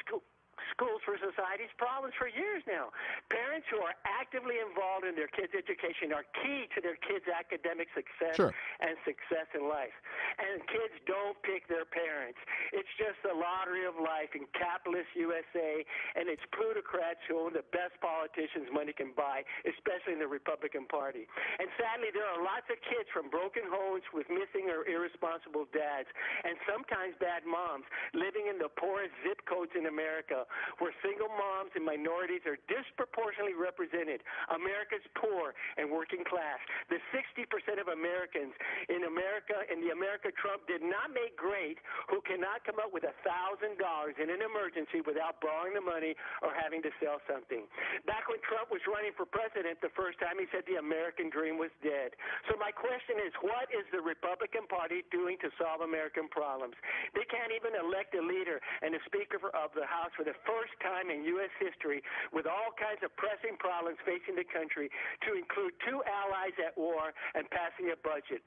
schools for society's problems for years now. Parents who are actively involved in their kids' education are key to their kids' academic success and success in life. And kids don't pick their parents. It's just the lottery of life in capitalist USA, and it's plutocrats who own the best politicians money can buy, especially in the Republican Party. And sadly, there are lots of kids from broken homes with missing or irresponsible dads, and sometimes bad moms, living in the poorest zip codes in America, where single moms and minorities are disproportionately represented. America's poor and working class. The 60% of Americans in the America Trump did not make great, who cannot come up with $1,000 in an emergency without borrowing the money or having to sell something. Back when Trump was running for president the first time, he said the American dream was dead. So my question is, what is the Republican Party doing to solve American problems? They can't even elect a leader and a speaker of the House for the first time in U.S. history, with all kinds of pressing problems facing the country, to include two allies at war and passing a budget.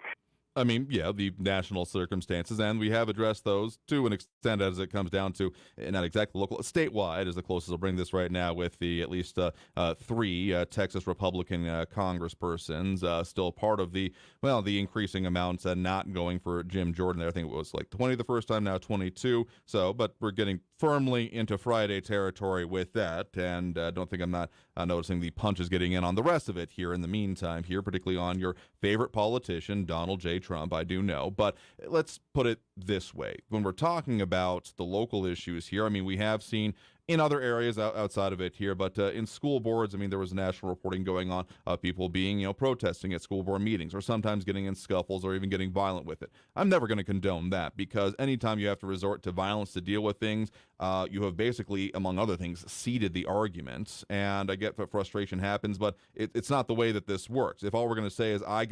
I mean, yeah, the national circumstances, and we have addressed those to an extent as it comes down to, not exactly local, statewide is the closest I'll bring this right now, with the at least three Texas Republican congresspersons still part of the increasing amounts and not going for Jim Jordan there. I think it was like 20 the first time, now 22. So, but we're getting firmly into Friday territory with that, and I don't think I'm not noticing the punches getting in on the rest of it here in the meantime here, particularly on your favorite politician, Donald J. Trump, I do know. But let's put it this way. When we're talking about the local issues here, I mean, we have seen in other areas outside of it here, but in school boards, I mean, there was national reporting going on of people being, protesting at school board meetings, or sometimes getting in scuffles or even getting violent with it. I'm never going to condone that, because anytime you have to resort to violence to deal with things, you have basically, among other things, ceded the argument. And I get that frustration happens, but it's not the way that this works. If all we're going to say is I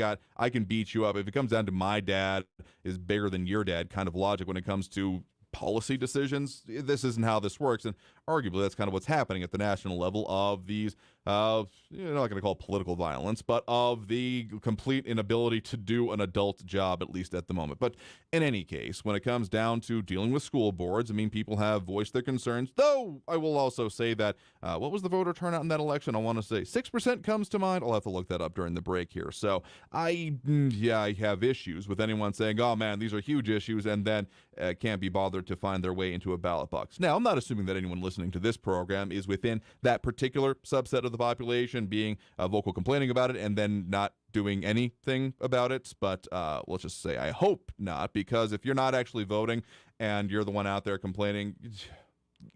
can beat you up, if it comes down to my dad is bigger than your dad kind of logic when it comes to policy decisions, this isn't how this works. And arguably that's kind of what's happening at the national level of these, not going to call it political violence, but of the complete inability to do an adult job, at least at the moment. But in any case, when it comes down to dealing with school boards, I mean, people have voiced their concerns, though I will also say that, what was the voter turnout in that election? I want to say 6% comes to mind. I'll have to look that up during the break here. So I have issues with anyone saying, oh man, these are huge issues, and then can't be bothered to find their way into a ballot box. Now, I'm not assuming that anyone listening to this program is within that particular subset of the population being vocal complaining about it and then not doing anything about it, but let's just say I hope not, because if you're not actually voting and you're the one out there complaining,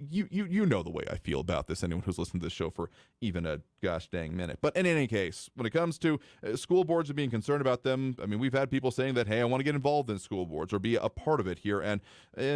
you know the way I feel about this, anyone who's listened to this show for even a gosh dang minute. But in any case, when it comes to school boards and being concerned about them, I mean, we've had people saying that, hey, I want to get involved in school boards or be a part of it here, and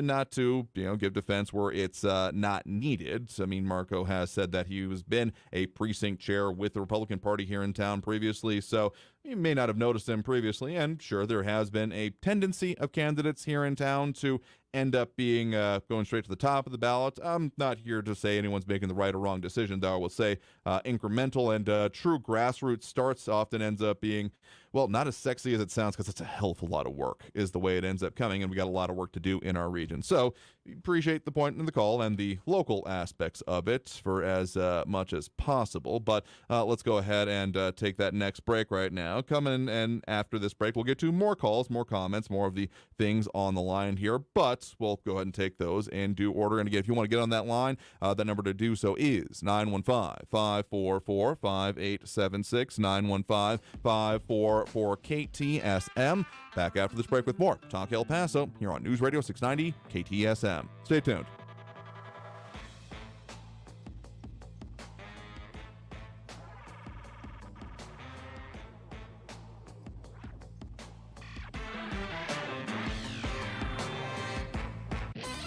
not to give defense where it's not needed. I mean, Marco has said that he has been a precinct chair with the Republican Party here in town previously, so you may not have noticed him previously, and sure, there has been a tendency of candidates here in town to end up being going straight to the top of the ballot. I'm not here to say anyone's making the right or wrong decision, though I will say incremental and true grassroots starts often ends up being, well, not as sexy as it sounds, because it's a hell of a lot of work is the way it ends up coming, and we got a lot of work to do in our region. So appreciate the point in the call and the local aspects of it for as much as possible. But let's go ahead and take that next break right now. Coming, and after this break, we'll get to more calls, more comments, more of the things on the line here. But we'll go ahead and take those in due order. And again, if you want to get on that line, the number to do so is 915-544-5876, 915-544-KTSM. Back after this break with more Talk El Paso here on News Radio 690 KTSM. Stay tuned.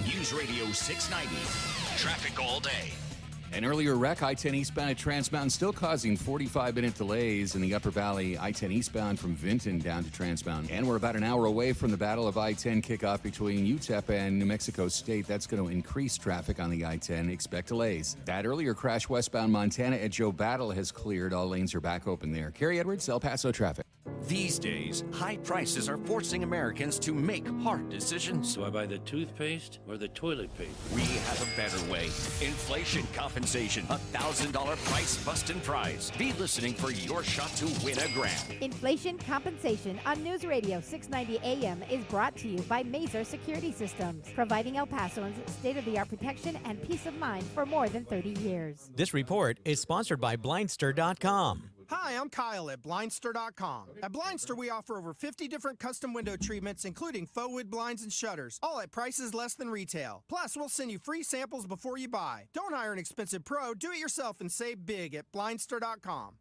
News Radio 690. Traffic all day. An earlier wreck, I-10 eastbound at Trans Mountain, still causing 45-minute delays in the Upper Valley. I-10 eastbound from Vinton down to Trans Mountain. And we're about an hour away from the Battle of I-10 kickoff between UTEP and New Mexico State. That's going to increase traffic on the I-10. Expect delays. That earlier crash westbound Montana at Joe Battle has cleared. All lanes are back open there. Carrie Edwards, El Paso traffic. These days, high prices are forcing Americans to make hard decisions. Do I buy the toothpaste or the toilet paper? We have a better way. Inflation compensation. $1,000 price bustin' prize. Be listening for your shot to win a grand. Inflation compensation on News Radio 690 AM is brought to you by Mazer Security Systems, providing El Pasoans state-of-the-art protection and peace of mind for more than 30 years. This report is sponsored by blindster.com. Hi, I'm Kyle at blindster.com. At Blindster, we offer over 50 different custom window treatments, including faux wood blinds and shutters, all at prices less than retail. Plus, we'll send you free samples before you buy. Don't hire an expensive pro. Do it yourself and save big at blindster.com.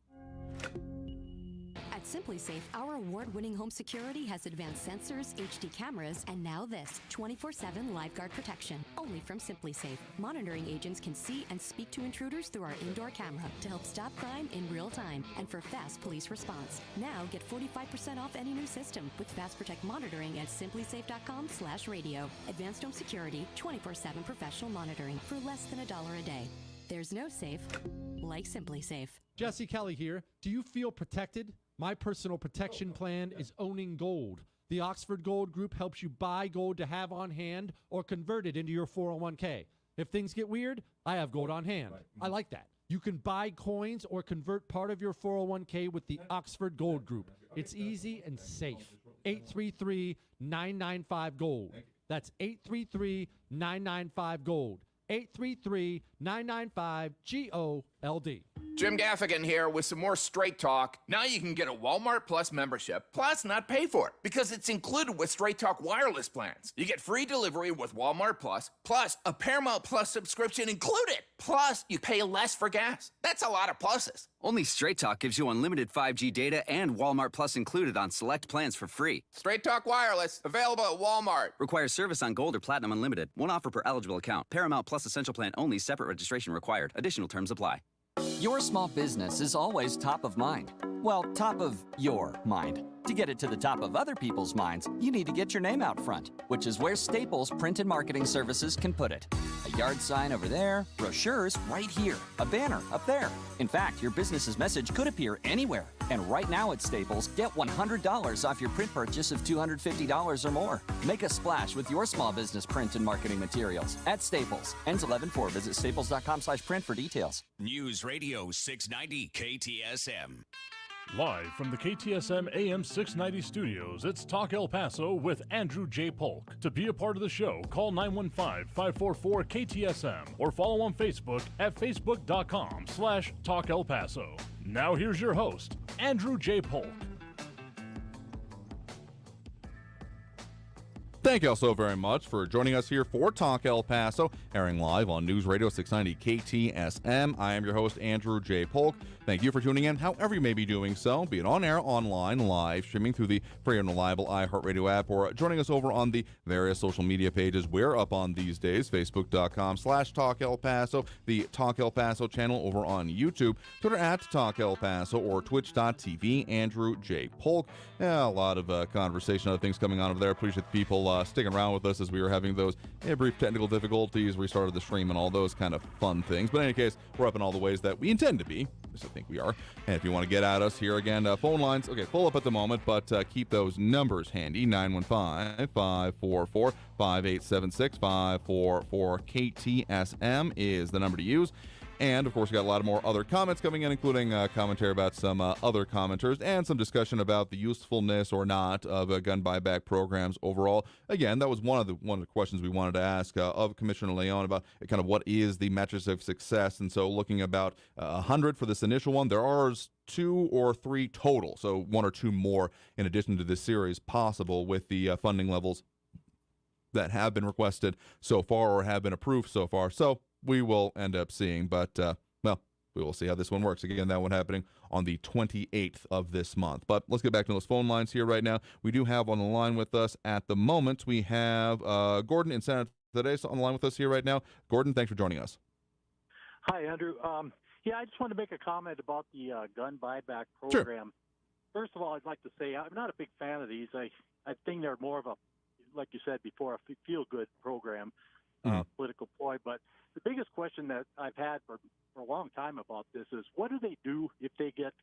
At SimpliSafe, our award-winning home security has advanced sensors, HD cameras, and now this 24/7 LiveGuard protection, only from SimpliSafe. Monitoring agents can see and speak to intruders through our indoor camera to help stop crime in real time and for fast police response. Now get 45% off any new system with Fast Protect monitoring at simplisafe.com/radio. Advanced home security, 24/7 professional monitoring for less than $1 a day. There's no safe like SimpliSafe. Jesse Kelly here. Do you feel protected? My personal protection plan is owning gold. The Oxford Gold Group helps you buy gold to have on hand or convert it into your 401k. If things get weird, I have gold on hand. I like that. You can buy coins or convert part of your 401k with the Oxford Gold Group. It's easy and safe. 833-995-GOLD. That's 833-995-GOLD. 833-995-GOLD. Jim Gaffigan here with some more Straight Talk. Now you can get a Walmart Plus membership, plus not pay for it, because it's included with Straight Talk wireless plans. You get free delivery with Walmart Plus, plus a Paramount Plus subscription included. Plus, you pay less for gas. That's a lot of pluses. Only Straight Talk gives you unlimited 5G data and Walmart Plus included on select plans for free. Straight Talk wireless, available at Walmart. Requires service on Gold or Platinum Unlimited. One offer per eligible account. Paramount Plus Essential Plan only. Separate registration required. Additional terms apply. Your small business is always top of mind. Well, top of your mind. To get it to the top of other people's minds, you need to get your name out front, which is where Staples Print and Marketing Services can put it. A yard sign over there, brochures right here, a banner up there. In fact, your business's message could appear anywhere. And right now at Staples, get $100 off your print purchase of $250 or more. Make a splash with your small business print and marketing materials at Staples. Ends 11/4. Visit staples.com/print for details. News Radio 690 KTSM. Live from the KTSM AM 690 studios, it's Talk El Paso with Andrew J. Polk. To be a part of the show, call 915-544-KTSM or follow on Facebook at facebook.com/Talk El Paso. Now here's your host, Andrew J. Polk. Thank you all so very much for joining us here for Talk El Paso, airing live on News Radio 690 KTSM. I am your host, Andrew J. Polk. Thank you for tuning in, however you may be doing so, be it on air, online, live, streaming through the free and reliable iHeartRadio app, or joining us over on the various social media pages we're up on these days, facebook.com/Talk El Paso, the Talk El Paso channel over on YouTube, Twitter at Talk El Paso, or twitch.tv, Andrew J. Polk. Yeah, a lot of conversation, other things coming on over there. Appreciate the people sticking around with us as we were having those brief technical difficulties, restarted the stream, and all those kind of fun things. But in any case, we're up in all the ways that we intend to be. I think we are. And if you want to get at us here again, phone lines, okay, full up at the moment, but keep those numbers handy. 915-544-5876, 544-KTSM is the number to use. And, of course, we got a lot of more other comments coming in, including commentary about some other commenters and some discussion about the usefulness or not of gun buyback programs overall. Again, that was one of the questions we wanted to ask of Commissioner Leon about kind of what is the metrics of success. And so looking about 100 for this initial one, there are 2 or 3 total, so 1 or 2 more in addition to this series possible with the funding levels that have been requested so far or have been approved so far. So we will end up seeing, but, well, we will see how this one works. Again, that one happening on the 28th of this month. But let's get back to those phone lines here right now. We do have on the line with us at the moment, we have Gordon in San Antonio on the line with us here right now. Gordon, thanks for joining us. Hi, Andrew. Yeah, I just want to make a comment about the gun buyback program. Sure. First of all, I'd like to say I'm not a big fan of these. I think they're more of a, like you said before, a feel-good program, political ploy. But the biggest question that I've had for a long time about this is, what do they do if they get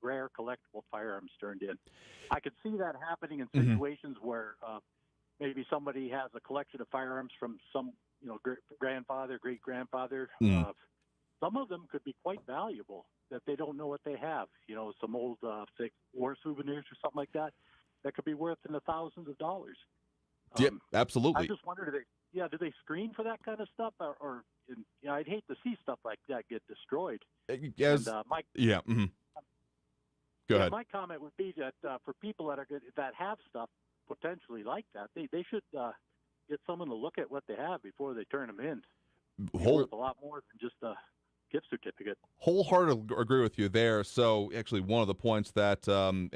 rare collectible firearms turned in? situations where maybe somebody has a collection of firearms from some, grandfather, great-grandfather. Some of them could be quite valuable that they don't know what they have. Some old, say, war souvenirs or something like that could be worth in the thousands of dollars. Yeah, absolutely. I just wonder, do they screen for that kind of stuff? Or I'd hate to see stuff like that get destroyed. Yes. Go ahead. My comment would be that for people that have stuff potentially like that, they should get someone to look at what they have before they turn them in. It's worth a lot more than just a gift certificate. Wholeheartedly agree with you there. So actually one of the points that, so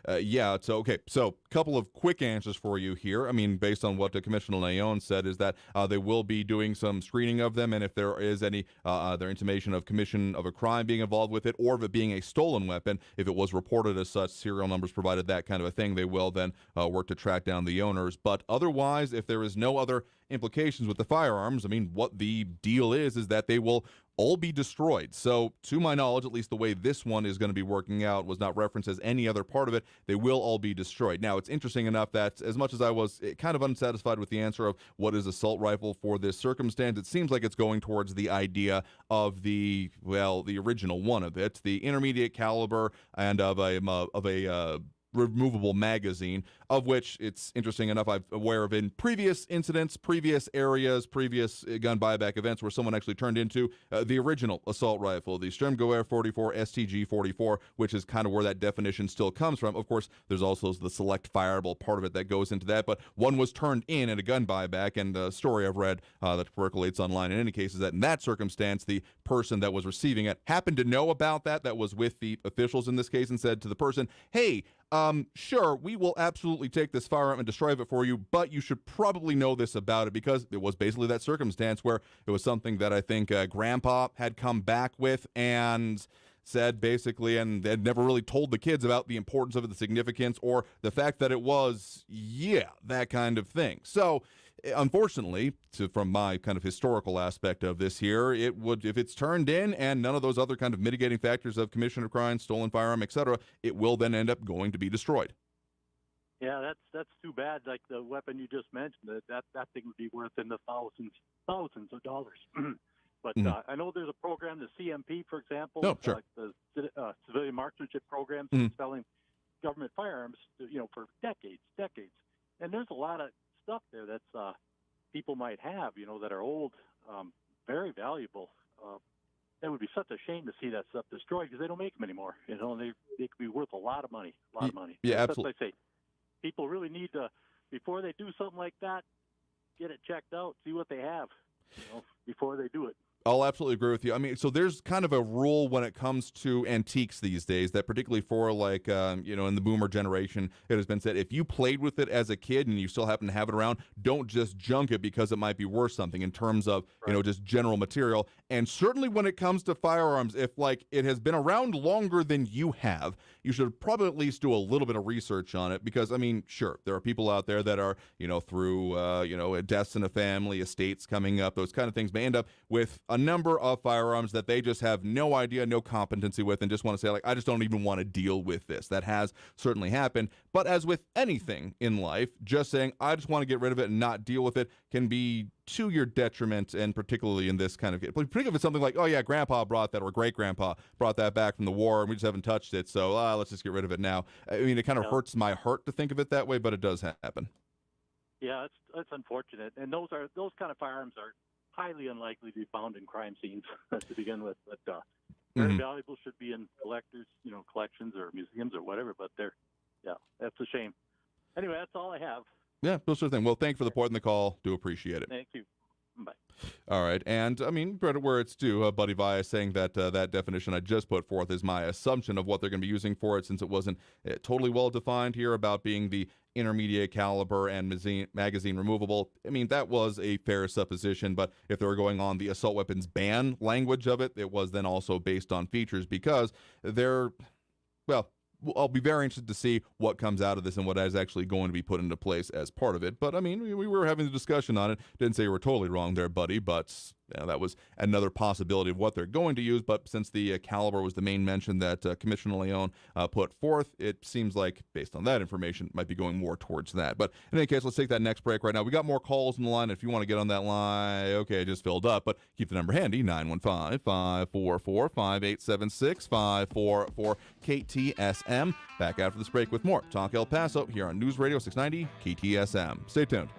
a couple of quick answers for you here. I mean, based on what Commissioner Leon said, is that they will be doing some screening of them, and if there is any their intimation of commission of a crime being involved with it, or of it being a stolen weapon, if it was reported as such, serial numbers provided, that kind of a thing, they will then work to track down the owners. But otherwise, if there is no other implications with the firearms, I mean, what the deal is that they will all be destroyed. So to my knowledge, at least the way this one is going to be working out was not referenced as any other part of it. They will all be destroyed. Now, it's interesting enough that as much as I was kind of unsatisfied with the answer of what is assault rifle for this circumstance, it seems like it's going towards the idea of the original one of it, the intermediate caliber and of a removable magazine, of which it's interesting enough I'm aware of in previous incidents, previous areas, previous gun buyback events where someone actually turned into the original assault rifle, the Sturmgewehr 44 STG 44, which is kind of where that definition still comes from. Of course, there's also the select fireable part of it that goes into that, but one was turned in at a gun buyback, and the story I've read that percolates online in any case is that in that circumstance, the person that was receiving it happened to know about that was with the officials in this case, and said to the person, hey, sure, we will absolutely take this firearm and destroy it for you, but you should probably know this about it, because it was basically that circumstance where it was something that I think Grandpa had come back with and said basically, and had never really told the kids about the importance of it, the significance, or the fact that it was, that kind of thing. So, unfortunately, from my kind of historical aspect of this here, it would, if it's turned in and none of those other kind of mitigating factors of commission of crime, stolen firearm, etc., it will then end up going to be destroyed. Yeah, that's too bad. Like the weapon you just mentioned, that thing would be worth in the thousands of dollars. But I know there's a program, the CMP, for example, like the civilian marksmanship program, selling government firearms, for decades. And there's a lot of stuff there that's people might have, that are old, very valuable. It would be such a shame to see that stuff destroyed, because they don't make them anymore. They could be worth a lot of money. Yeah, absolutely. That's what I say. People really need to, before they do something like that, get it checked out, see what they have, before they do it. I'll absolutely agree with you. I mean, so there's kind of a rule when it comes to antiques these days that particularly for like, in the boomer generation, it has been said, if you played with it as a kid and you still happen to have it around, don't just junk it because it might be worth something in terms of, just general material. And certainly when it comes to firearms, if like it has been around longer than you have, you should probably at least do a little bit of research on it, because I mean, sure, there are people out there that are, through, deaths in a family, estates coming up, those kind of things may end up with a number of firearms that they just have no idea, no competency with, and just want to say, like, I just don't even want to deal with this. That has certainly happened. But as with anything in life, just saying, I just want to get rid of it and not deal with it can be to your detriment, and particularly in this kind of, particularly if it's something like, oh yeah, Grandpa brought that, or great-grandpa brought that back from the war, and we just haven't touched it, so let's just get rid of it now. I mean, it kind of hurts my heart to think of it that way, but it does happen. Yeah, that's unfortunate. And those kind of firearms are highly unlikely to be found in crime scenes to begin with. But very valuable, should be in collectors, collections or museums or whatever. But that's a shame. Anyway, that's all I have. Yeah, no sure thing. Well, thank you for the point in the call. Do appreciate it. Thank you. Bye. All right. And, I mean, credit where it's due. Buddy Vi is saying that that definition I just put forth is my assumption of what they're going to be using for it, since it wasn't totally well defined here about being the intermediate caliber and magazine removable. I mean, that was a fair supposition, but if they were going on the assault weapons ban language of it, it was then also based on features, because I'll be very interested to see what comes out of this and what is actually going to be put into place as part of it. But, I mean, we were having a discussion on it. Didn't say you were totally wrong there, buddy, but that was another possibility of what they're going to use, but since the caliber was the main mention that Commissioner Leon put forth, it seems like, based on that information, it might be going more towards that. But in any case, let's take that next break right now. We got more calls in the line. If you want to get on that line, okay, it just filled up, but keep the number handy, 915-544-5876, 544-KTSM. Back after this break with more Talk El Paso here on News Radio 690 KTSM. Stay tuned.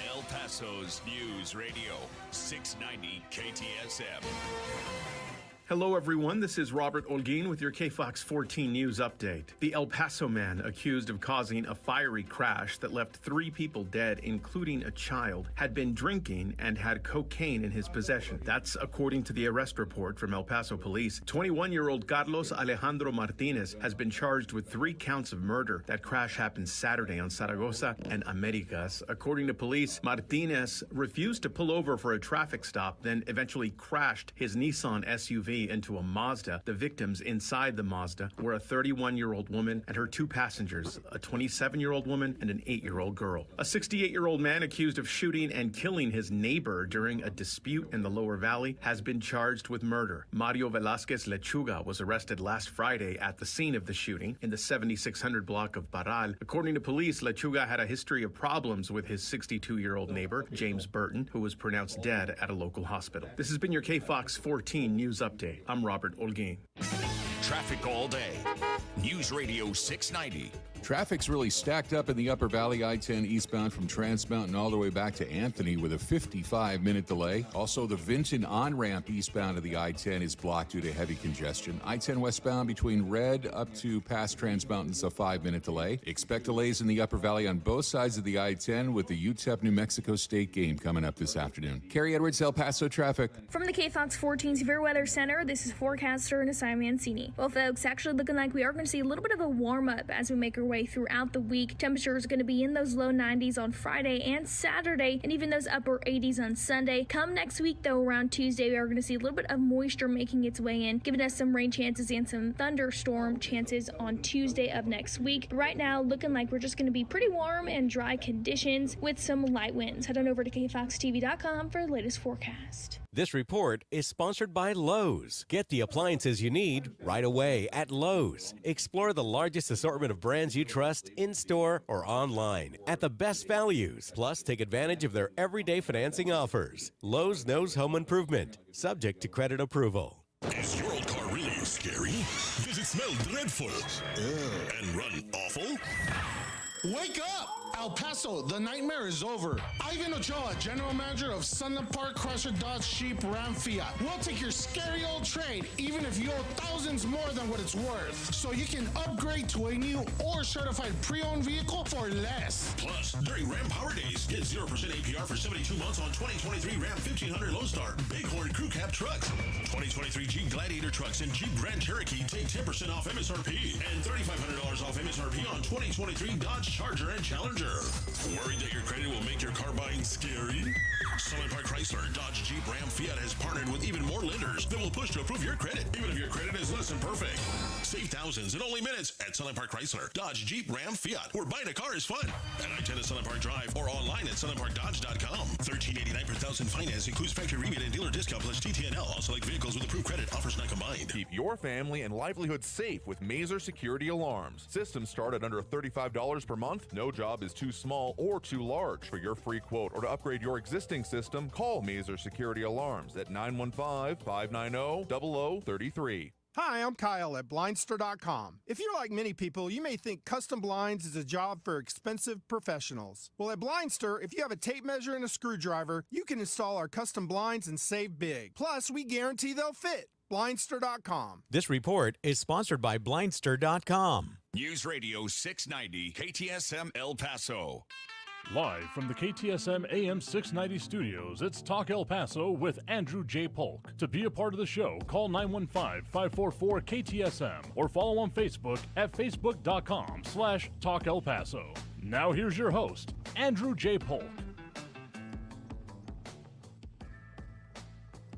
El Paso's News Radio 690 KTSM. Hello, everyone. This is Robert Olguin with your KFOX 14 News Update. The El Paso man accused of causing a fiery crash that left 3 people dead, including a child, had been drinking and had cocaine in his possession. That's according to the arrest report from El Paso police. 21-year-old Carlos Alejandro Martinez has been charged with 3 counts of murder. That crash happened Saturday on Zaragoza and Americas. According to police, Martinez refused to pull over for a traffic stop, then eventually crashed his Nissan SUV into a Mazda. The victims inside the Mazda were a 31-year-old woman and her 2 passengers, a 27-year-old woman and an 8-year-old girl. A 68-year-old man accused of shooting and killing his neighbor during a dispute in the Lower Valley has been charged with murder. Mario Velázquez Lechuga was arrested last Friday at the scene of the shooting in the 7600 block of Parral. According to police, Lechuga had a history of problems with his 62-year-old neighbor, James Burton, who was pronounced dead at a local hospital. This has been your KFOX 14 News Update. I'm Robert Olguin. Traffic all day. News Radio 690. Traffic's really stacked up in the Upper Valley, I-10 eastbound from Trans Mountain all the way back to Anthony with a 55-minute delay. Also, the Vinton on-ramp eastbound of the I-10 is blocked due to heavy congestion. I-10 westbound between Red up to past Trans Mountain's a 5-minute delay. Expect delays in the Upper Valley on both sides of the I-10 with the UTEP New Mexico State game coming up this afternoon. Carrie Edwards, El Paso traffic. From the KFOX 14 Severe Weather Center, this is forecaster Nasai Mancini. Well, folks, actually looking like we are going to see a little bit of a warm-up as we make our way throughout the week. Temperatures are going to be in those low 90s on Friday and Saturday, and even those upper 80s on Sunday. Come next week, though, around Tuesday, we are going to see a little bit of moisture making its way in, giving us some rain chances and some thunderstorm chances on Tuesday of next week. But right now, looking like we're just going to be pretty warm and dry conditions with some light winds. Head on over to kfoxtv.com for the latest forecast. This report is sponsored by Lowe's. Get the appliances you need right away at Lowe's. Explore the largest assortment of brands you trust in-store or online at the best values. Plus, take advantage of their everyday financing offers. Lowe's knows home improvement, subject to credit approval. Is your old car really scary? Does it smell dreadful? And run awful? Wake up! El Paso, the nightmare is over. Ivan Ochoa, General Manager of Sunland Park Chrysler Dodge Jeep Ram Fiat. We'll take your scary old trade, even if you owe thousands more than what it's worth. So you can upgrade to a new or certified pre-owned vehicle for less. Plus, during Ram Power Days, get 0% APR for 72 months on 2023 Ram 1500 Lone Star Bighorn Crew Cab trucks. 2023 Jeep Gladiator trucks and Jeep Grand Cherokee take 10% off MSRP and $3,500 off MSRP on 2023 Dodge Charger and Challenger. Worried that your credit will make your car buying scary? Sunland Park Chrysler, Dodge, Jeep, Ram, Fiat has partnered with even more lenders that will push to approve your credit, even if your credit is less than perfect. Save thousands in only minutes at Sunland Park Chrysler, Dodge, Jeep, Ram, Fiat, where buying a car is fun. At I-10 at Sunland Park Drive or online at sunlandparkdodge.com. $1,389 per thousand finance includes factory rebate and dealer discount plus TTNL on select vehicles with approved credit. Offers not combined. Keep your family and livelihood safe with Mazer Security Alarms. Systems start at under $35 per month. No job is too small or too large. For your free quote or to upgrade your existing system, call Mazer Security Alarms at 915-590-0033. Hi, I'm Kyle at Blindster.com. If you're like many people, you may think custom blinds is a job for expensive professionals. Well, at Blindster, if you have a tape measure and a screwdriver, you can install our custom blinds and save big. Plus, we guarantee they'll fit. Blindster.com. This report is sponsored by Blindster.com. News Radio 690 KTSM El Paso. Live from the KTSM AM 690 studios, it's Talk El Paso with Andrew J. Polk. To be a part of the show, call 915-544-KTSM or follow on Facebook at facebook.com/Talk El Paso. Now here's your host, Andrew J. Polk.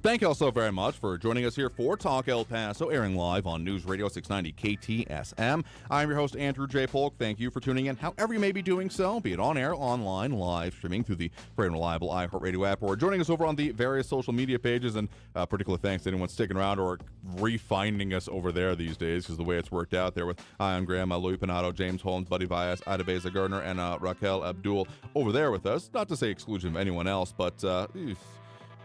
Thank you all so very much for joining us here for Talk El Paso, airing live on News Radio 690 KTSM. I'm your host, Andrew J. Polk. Thank you for tuning in, however you may be doing so, be it on air, online, live streaming through the free and reliable iHeartRadio app, or joining us over on the various social media pages. And particular thanks to anyone sticking around or refinding us over there these days, because the way it's worked out there with Ian Graham, Louis Pinato, James Holmes, Buddy Vias, Ida Beza Gardner, and Raquel Abdul over there with us. Not to say exclusion of anyone else, but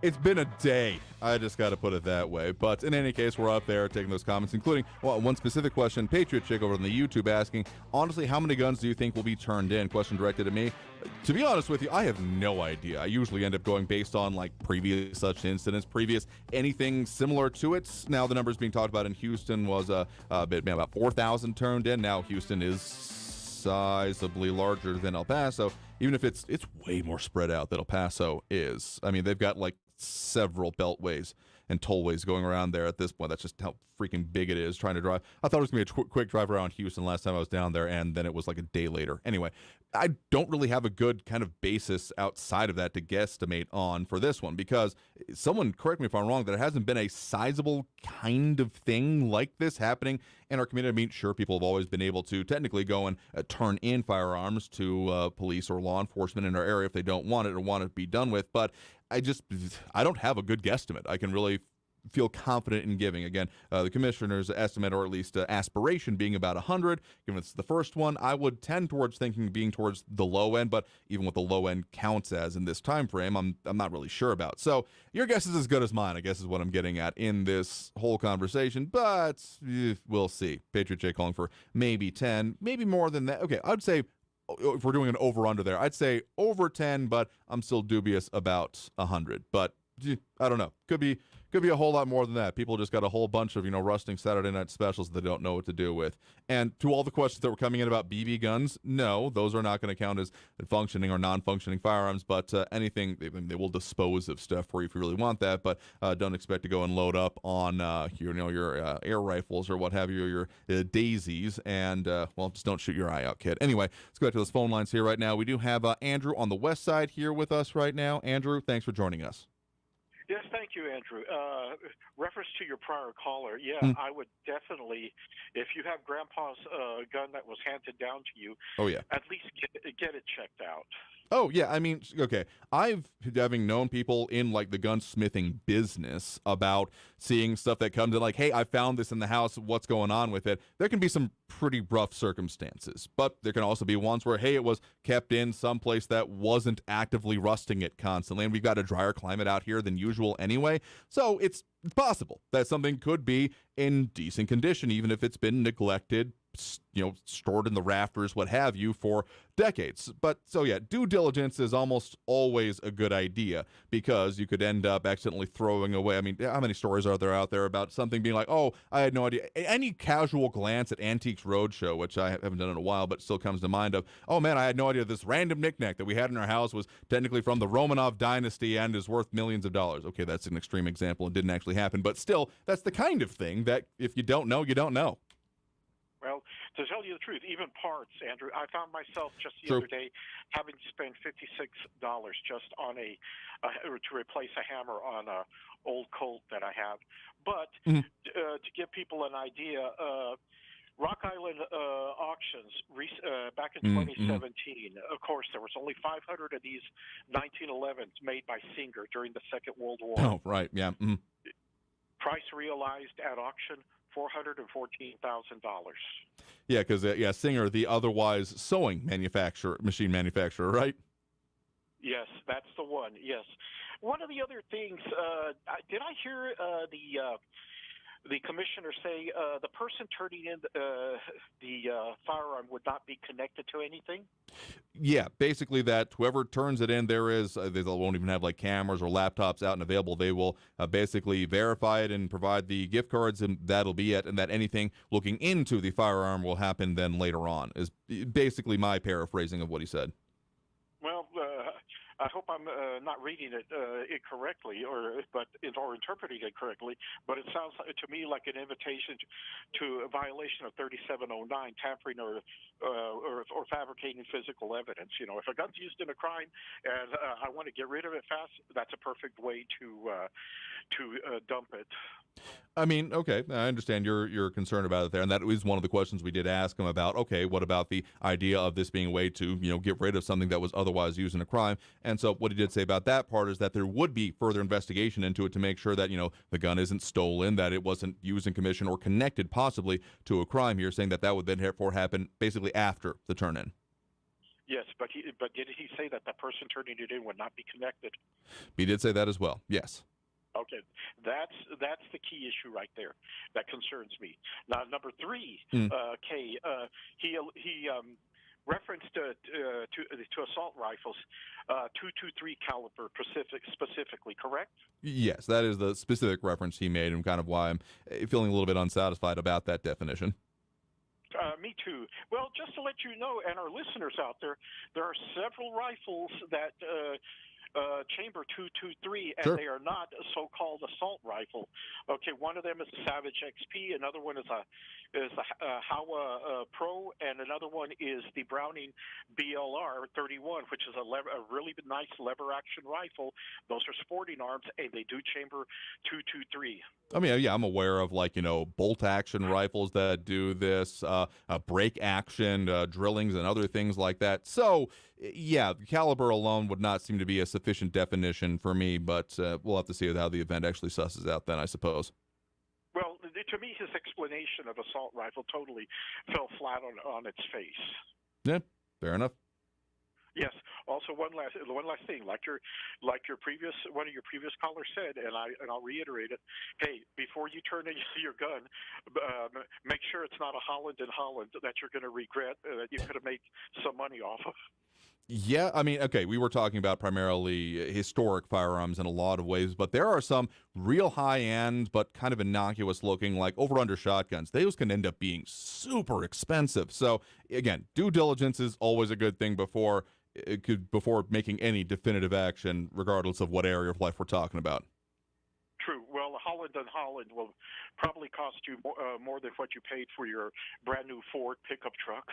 it's been a day. I just got to put it that way. But in any case, we're out there taking those comments, including one specific question, Patriot Chick over on the YouTube asking, honestly, how many guns do you think will be turned in? Question directed at me. To be honest with you, I have no idea. I usually end up going based on like previous such incidents, previous anything similar to it. Now the numbers being talked about in Houston was about 4,000 turned in. Now Houston is sizably larger than El Paso, even if it's way more spread out than El Paso is. I mean, they've got like several beltways and tollways going around there at this point. That's just how freaking big it is trying to drive. I thought it was going to be a quick drive around Houston last time I was down there, and then it was like a day later. Anyway, I don't really have a good kind of basis outside of that to guesstimate on for this one, because someone, correct me if I'm wrong, there hasn't been a sizable kind of thing like this happening in our community. I mean, sure, people have always been able to technically go and turn in firearms to police or law enforcement in our area if they don't want it or want it to be done with, but I don't have a good guesstimate. I can really feel confident in giving. Again, the commissioner's estimate, or at least aspiration, being about 100. Given it's the first one, I would tend towards thinking being towards the low end, but even what the low end counts as in this time frame, I'm not really sure about. So your guess is as good as mine, I guess, is what I'm getting at in this whole conversation, but we'll see. Patriot J calling for maybe 10, maybe more than that. Okay, I'd say, if we're doing an over-under there, I'd say over 10, but I'm still dubious about 100. But I don't know. Could be a whole lot more than that. People just got a whole bunch of, rusting Saturday night specials that they don't know what to do with. And to all the questions that were coming in about BB guns, no, those are not going to count as functioning or non-functioning firearms, but anything, they will dispose of stuff for you if you really want that, but don't expect to go and load up on your air rifles or what have you, or your daisies, and, just don't shoot your eye out, kid. Anyway, let's go back to those phone lines here right now. We do have Andrew on the west side here with us right now. Andrew, thanks for joining us. Yes, thank you, Andrew. Reference to your prior caller, I would definitely, if you have Grandpa's gun that was handed down to you, at least get it checked out. Oh, yeah. I mean, okay. Having known people in like the gunsmithing business about seeing stuff that comes in like, hey, I found this in the house. What's going on with it? There can be some pretty rough circumstances, but there can also be ones where, hey, it was kept in some place that wasn't actively rusting it constantly. And we've got a drier climate out here than usual anyway. So it's possible that something could be in decent condition, even if it's been neglected, stored in the rafters, what have you, for decades. But so yeah, due diligence is almost always a good idea, because you could end up accidentally throwing away. I mean, how many stories are there out there about something being like, oh, I had no idea. Any casual glance at Antiques Roadshow, which I haven't done in a while, but still comes to mind of, oh man, I had no idea this random knickknack that we had in our house was technically from the Romanov dynasty and is worth millions of dollars. Okay, that's an extreme example and didn't actually happen, but still, that's the kind of thing that if you don't know, you don't know. Well, to tell you the truth, even parts, Andrew, I found myself just the other day having to spend $56 just on to replace a hammer on a old Colt that I have. But to give people an idea, Rock Island auctions back in 2017. Of course, there was only 500 of these 1911s made by Singer during the Second World War. Oh, right, yeah. Price realized at auction, $414,000. Yeah, because Singer, the otherwise sewing machine manufacturer, right? Yes, that's the one. Yes. One of the other things, did I hear the commissioner say the person turning in the firearm would not be connected to anything? Yeah, basically that whoever turns it in, they won't even have like cameras or laptops out and available. They will basically verify it and provide the gift cards, and that'll be it. And that anything looking into the firearm will happen then later on, is basically my paraphrasing of what he said. Well, I hope I'm not reading it incorrectly or interpreting it correctly, but it sounds to me like an invitation to a violation of 3709, tampering or fabricating physical evidence. You know, if a gun's used in a crime and I want to get rid of it fast, that's a perfect way to dump it. I mean, okay, I understand your concern about it there, and that is one of the questions we did ask him about. Okay, what about the idea of this being a way to, you know, get rid of something that was otherwise used in a crime? And so what he did say about that part is that there would be further investigation into it to make sure that, you know, the gun isn't stolen, that it wasn't used in commission or connected possibly to a crime here, saying that would then therefore happen basically after the turn-in. Yes, but did he say that the person turning it in would not be connected? He did say that as well, yes. Okay, that's the key issue right there. That concerns me. Now, number three, Kay, he referenced to assault rifles, .223 caliber specifically, correct? Yes, that is the specific reference he made, and kind of why I'm feeling a little bit unsatisfied about that definition. Me too. Well, just to let you know, and our listeners out there are several rifles that chamber .223, and they are not a so-called assault rifle. Okay, one of them is a Savage XP, another one is a Howa Pro, and another one is the Browning BLR 31, which is a really nice lever-action rifle. Those are sporting arms, and they do chamber .223. I mean, yeah, I'm aware of, like, you know, bolt-action rifles that do this, break action, drillings, and other things like that. So, yeah, caliber alone would not seem to be a sufficient definition for me, but we'll have to see how the event actually susses out then, I suppose. Well, to me, his explanation of assault rifle totally fell flat on its face. Yeah, fair enough. Yes. Also, one last thing, like your previous one of your previous callers said, and I'll reiterate it. Hey, before you turn in your gun, make sure it's not a Holland and Holland that you're going to regret that you could have made some money off of. Yeah, I mean, okay, we were talking about primarily historic firearms in a lot of ways, but there are some real high-end but kind of innocuous-looking, like over-under shotguns. Those can end up being super expensive. So, again, due diligence is always a good thing before making any definitive action, regardless of what area of life we're talking about. True. Well, Holland and Holland will probably cost you more than what you paid for your brand-new Ford pickup truck.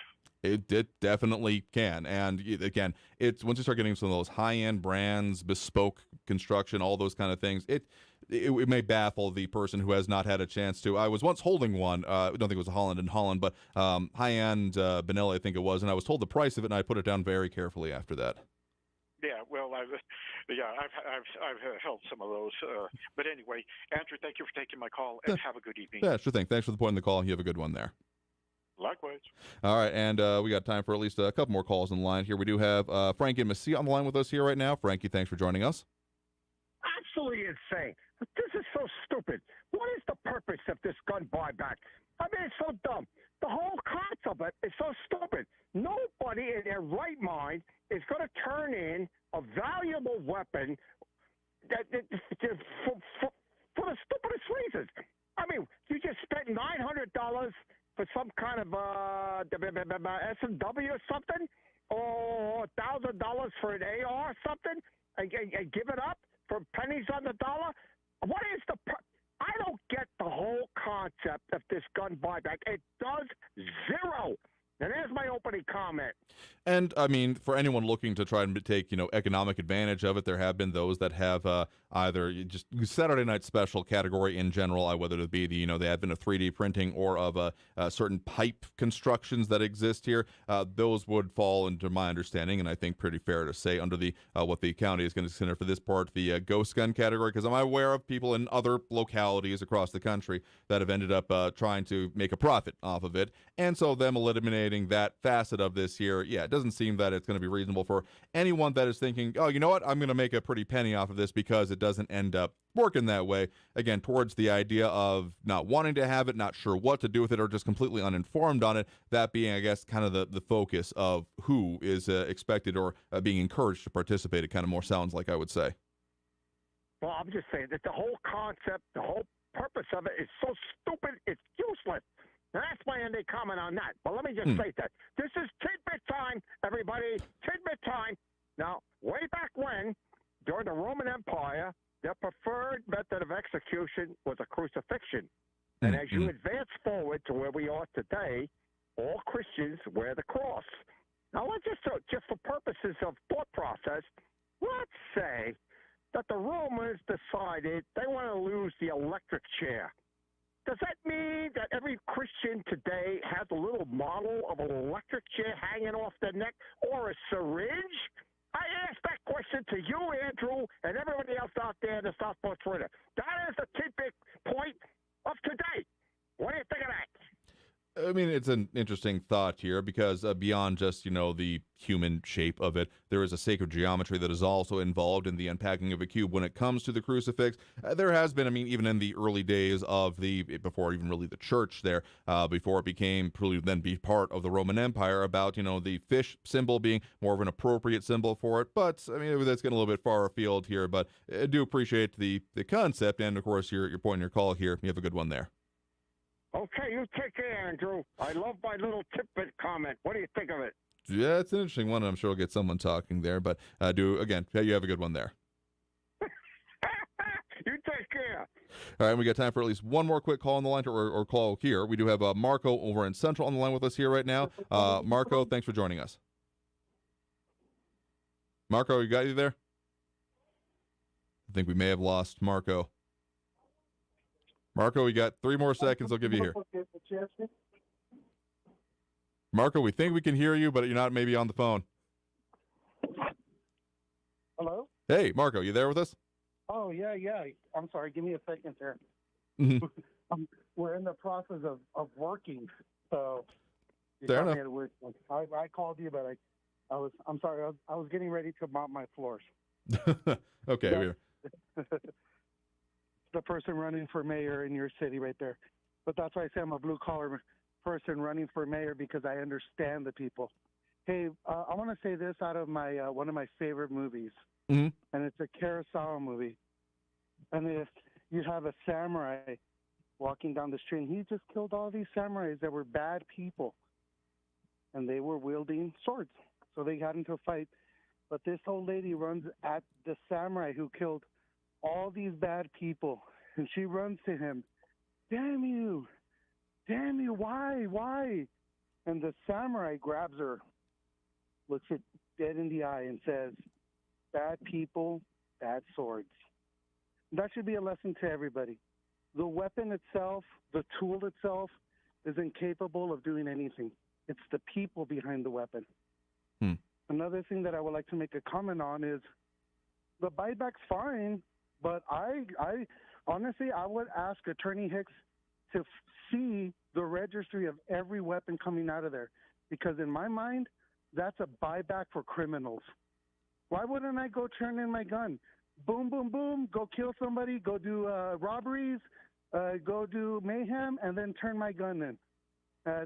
It definitely can. And again, it's once you start getting some of those high-end brands, bespoke construction, all those kind of things, it may baffle the person who has not had a chance to. I was once holding one. I don't think it was a Holland and Holland, but high-end Benelli, I think it was, and I was told the price of it, and I put it down very carefully after that. Yeah, well, I've held some of those. But anyway, Andrew, thank you for taking my call, and have a good evening. Yeah, sure thing. Thanks for the point in the call. You have a good one there. Likewise. All right, and we got time for at least a couple more calls in the line here. We do have Frankie and Messia on the line with us here right now. Frankie, thanks for joining us. Absolutely insane. This is so stupid. What is the purpose of this gun buyback? I mean, it's so dumb. The whole concept of it is so stupid. Nobody in their right mind is going to turn in a valuable weapon for the stupidest reasons. I mean, you just spent $900 for some kind of S&W or something, or $1,000 for an AR or something, and give it up for pennies on the dollar. What is I don't get the whole concept of this gun buyback. It does zero. And there's my opening comment. And, I mean, for anyone looking to try and take, economic advantage of it, there have been those that have either just Saturday Night Special category in general, whether it be the advent of 3D printing or of certain pipe constructions that exist here. Those would fall, into my understanding, and I think pretty fair to say, under the what the county is going to consider for this part, the ghost gun category, because I'm aware of people in other localities across the country that have ended up trying to make a profit off of it. And so them eliminating that facet of this here, it doesn't seem that it's going to be reasonable for anyone that is thinking, oh, you know what, I'm going to make a pretty penny off of this, because it doesn't end up working that way. Again, towards the idea of not wanting to have it, not sure what to do with it, or just completely uninformed on it, that being, I guess, kind of the focus of who is expected or being encouraged to participate. It kind of more sounds like, I would say. Well, I'm just saying that the whole concept, the whole purpose of it is so stupid, it's useless. Now, that's my ending comment on that. But let me just say that. This is tidbit time, everybody. Tidbit time. Now, way back when, during the Roman Empire, their preferred method of execution was a crucifixion. And as you advance forward to where we are today, all Christians wear the cross. Now, let's just for purposes of thought process, let's say that the Romans decided they want to lose the electric chair. Does that mean that every Christian today has a little model of an electric chair hanging off their neck or a syringe? I asked that question to you, Andrew, and everybody else out there in the Southpaw Twitter. That is the tidbit point of today. What do you think of that? I mean, it's an interesting thought here because beyond just, the human shape of it, there is a sacred geometry that is also involved in the unpacking of a cube. When it comes to the crucifix, there has been, even even the early days of before even really the church there, before it became probably then be part of the Roman Empire, about, the fish symbol being more of an appropriate symbol for it. But, that's getting a little bit far afield here, but I do appreciate the concept and, of course, your point and your call here. You have a good one there. Okay, you take care, Andrew. I love my little tidbit comment. What do you think of it? Yeah, it's an interesting one. I'm sure we'll get someone talking there, but you have a good one there. You take care. All right, we got time for at least one more quick call on the line or call here. We do have Marco over in Central on the line with us here right now. Marco, thanks for joining us. Marco, you got you there? I think we may have lost Marco. Marco, we got 3 more seconds. I'll give you here. Marco, we think we can hear you, but you're not maybe on the phone. Hello? Hey, Marco, you there with us? Oh, yeah. I'm sorry. Give me a second there. Mm-hmm. We're in the process of working, so fair enough. I called you, but I'm sorry. I was getting ready to mop my floors. Okay. The person running for mayor in your city right there. But that's why I say I'm a blue-collar person running for mayor, because I understand the people. Hey, I want to say this out of my one of my favorite movies, and it's a Kurosawa movie. And if you have a samurai walking down the street, and he just killed all these samurais that were bad people, and they were wielding swords. So they got into a fight. But this old lady runs at the samurai who killed all these bad people, and she runs to him. Damn you, why? And the samurai grabs her, looks it dead in the eye, and says, bad people, bad swords. That should be a lesson to everybody. The weapon itself, the tool itself, is incapable of doing anything. It's the people behind the weapon. Another thing that I would like to make a comment on is the buyback's fine, but I honestly, I would ask Attorney Hicks to see the registry of every weapon coming out of there, because in my mind, that's a buyback for criminals. Why wouldn't I go turn in my gun? Boom, boom, boom, go kill somebody, go do robberies, go do mayhem, and then turn my gun in.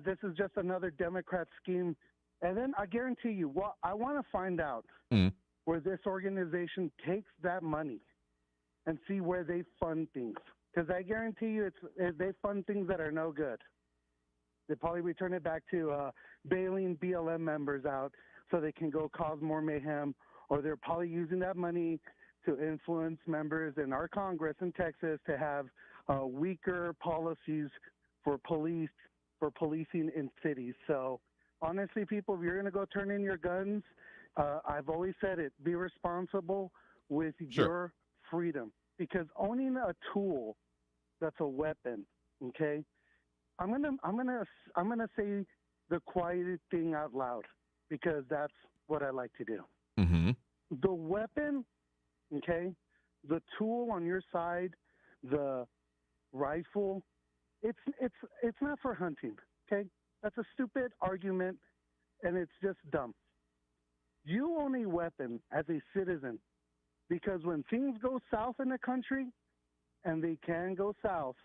This is just another Democrat scheme. And then I guarantee you, I want to find out where this organization takes that money and see where they fund things. Because I guarantee you they fund things that are no good. They probably return it back to bailing BLM members out so they can go cause more mayhem, or they're probably using that money to influence members in our Congress in Texas to have weaker policies for policing in cities. So honestly, people, if you're going to go turn in your guns, I've always said it, be responsible with your freedom. Because owning a tool that's a weapon, okay? I'm gonna say the quiet thing out loud, because that's what I like to do. The weapon, okay, the tool on your side, the rifle, it's not for hunting, okay? That's a stupid argument, and it's just dumb. You own a weapon as a citizen, because when things go south in the country, and they can go south,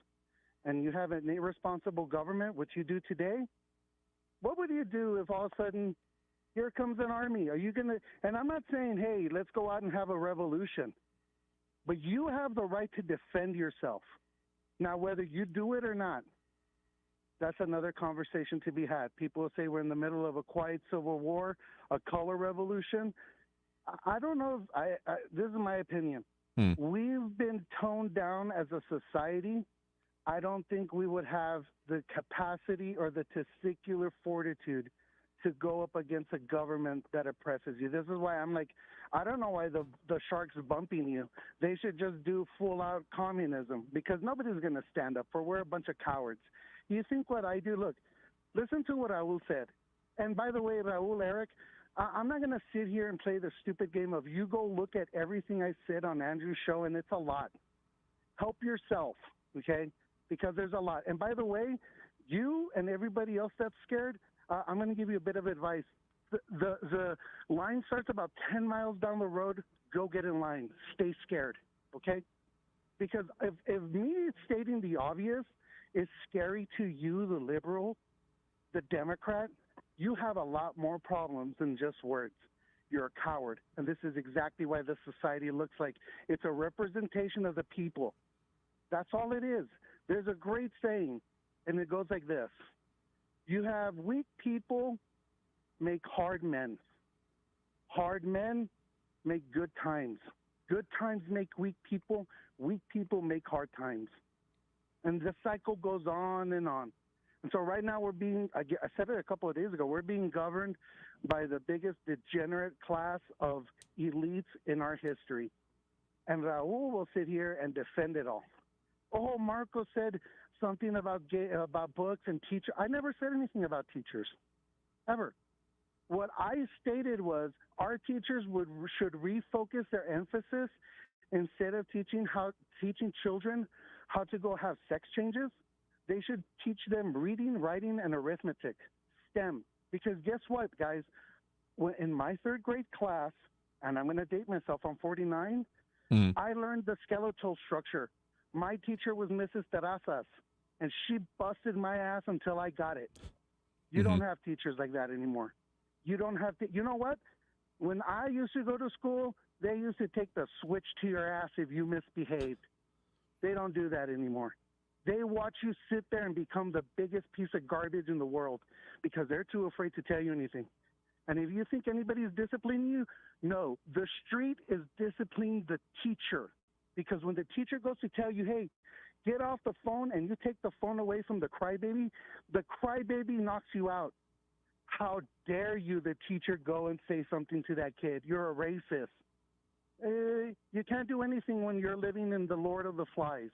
and you have an irresponsible government, which you do today, what would you do if all of a sudden here comes an army? Are you going to, and I'm not saying, hey, let's go out and have a revolution, but you have the right to defend yourself. Now, whether you do it or not, that's another conversation to be had. People will say we're in the middle of a quiet civil war, a color revolution. I don't know. This is my opinion. We've been toned down as a society. I don't think we would have the capacity or the testicular fortitude to go up against a government that oppresses you. This is why I'm like, I don't know why the shark's bumping you. They should just do full-out communism because nobody's going to stand up for. We're a bunch of cowards. You think what I do? Look, listen to what Raul said. And by the way, Raul, Eric, I'm not going to sit here and play the stupid game of you go look at everything I said on Andrew's show, and it's a lot. Help yourself, okay? Because there's a lot. And by the way, you and everybody else that's scared, I'm going to give you a bit of advice. The line starts about 10 miles down the road. Go get in line. Stay scared, okay? Because if me stating the obvious is scary to you, the liberal, the Democrat, you have a lot more problems than just words. You're a coward. And this is exactly why this society looks like. It's a representation of the people. That's all it is. There's a great saying, and it goes like this. You have weak people make hard men. Hard men make good times. Good times make weak people. Weak people make hard times. And the cycle goes on and on. And so right now I said it a couple of days ago, we're being governed by the biggest degenerate class of elites in our history. And Raul will sit here and defend it all. Oh, Marco said something about books and teachers. I never said anything about teachers, ever. What I stated was our teachers should refocus their emphasis instead of teaching children how to go have sex changes. They should teach them reading, writing, and arithmetic, STEM. Because guess what, guys? In my third grade class, and I'm going to date myself, I'm 49, I learned the skeletal structure. My teacher was Mrs. Terrazas, and she busted my ass until I got it. You don't have teachers like that anymore. You don't have to. You know what? When I used to go to school, they used to take the switch to your ass if you misbehaved. They don't do that anymore. They watch you sit there and become the biggest piece of garbage in the world because they're too afraid to tell you anything. And if you think anybody's disciplining you, no. The street is disciplining the teacher. Because when the teacher goes to tell you, hey, get off the phone, and you take the phone away from the crybaby knocks you out. How dare you, the teacher, go and say something to that kid? You're a racist. You can't do anything when you're living in the Lord of the Flies.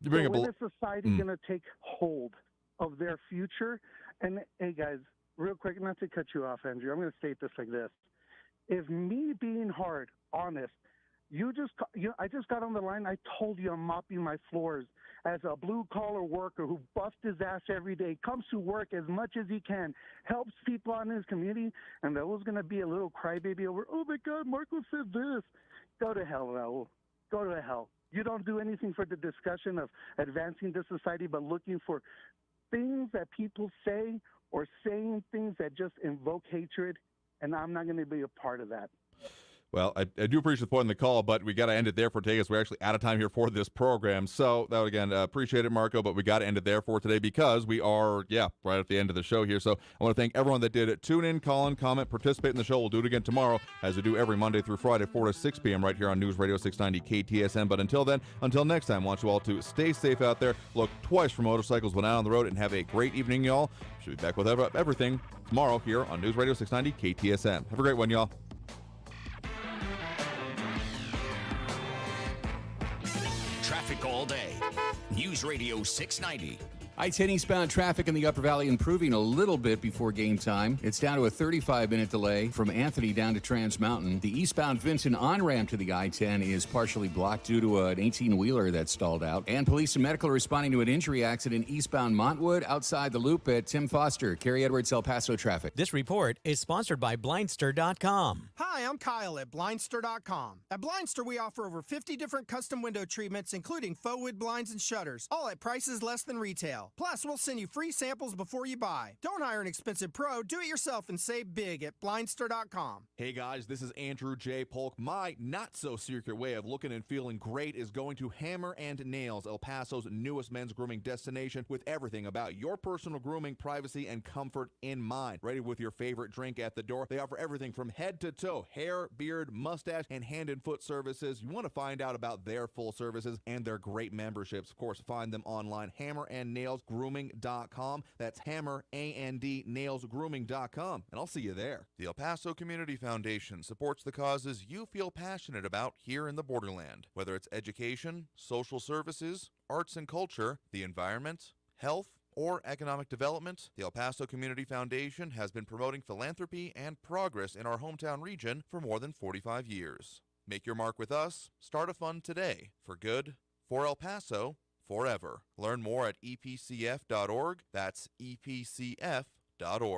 When is society going to take hold of their future? And, hey, guys, real quick, not to cut you off, Andrew, I'm going to state this like this. If me being hard, honest, I just got on the line. I told you I'm mopping my floors as a blue-collar worker who busts his ass every day, comes to work as much as he can, helps people in his community, and there was going to be a little crybaby over, oh, my God, Marco said this. Go to hell, Raul. Go to hell. You don't do anything for the discussion of advancing the society, but looking for things that people say or saying things that just invoke hatred, and I'm not going to be a part of that. Well, I do appreciate the point in the call, but we got to end it there for today because we're actually out of time here for this program. So, that again, appreciate it, Marco, but we got to end it there for today because we are, right at the end of the show here. So, I want to thank everyone that did it. Tune in, call in, comment, participate in the show. We'll do it again tomorrow, as we do every Monday through Friday, 4 to 6 p.m. right here on News Radio 690 KTSM. But until then, until next time, I want you all to stay safe out there, look twice for motorcycles when out on the road, and have a great evening, y'all. Should be back with everything tomorrow here on News Radio 690 KTSM. Have a great one, y'all. Traffic all day. News Radio 690. I-10 eastbound traffic in the Upper Valley improving a little bit before game time. It's down to a 35-minute delay from Anthony down to Trans Mountain. The eastbound Vinton on-ramp to the I-10 is partially blocked due to an 18-wheeler that stalled out. And police and medical are responding to an injury accident eastbound Montwood outside the loop at Tim Foster. Kerry Edwards, El Paso traffic. This report is sponsored by Blindster.com. Hi, I'm Kyle at Blindster.com. At Blindster, we offer over 50 different custom window treatments, including faux wood blinds and shutters, all at prices less than retail. Plus, we'll send you free samples before you buy. Don't hire an expensive pro. Do it yourself and save big at Blindster.com. Hey guys, this is Andrew J. Polk. My not-so-secret way of looking and feeling great is going to Hammer and Nails, El Paso's newest men's grooming destination, with everything about your personal grooming, privacy, and comfort in mind. Ready with your favorite drink at the door? They offer everything from head to toe So hair, beard, mustache, and hand and foot services. You want to find out about their full services and their great memberships. Of course, find them online, hammerandnailsgrooming.com. That's hammerandnailsgrooming.com. And I'll see you there. The El Paso Community Foundation supports the causes you feel passionate about here in the Borderland, whether it's education, social services, arts and culture, the environment, health, or economic development. The El Paso Community Foundation has been promoting philanthropy and progress in our hometown region for more than 45 years. Make your mark with us. Start a fund today. For good, for El Paso, forever. Learn more at epcf.org. That's epcf.org.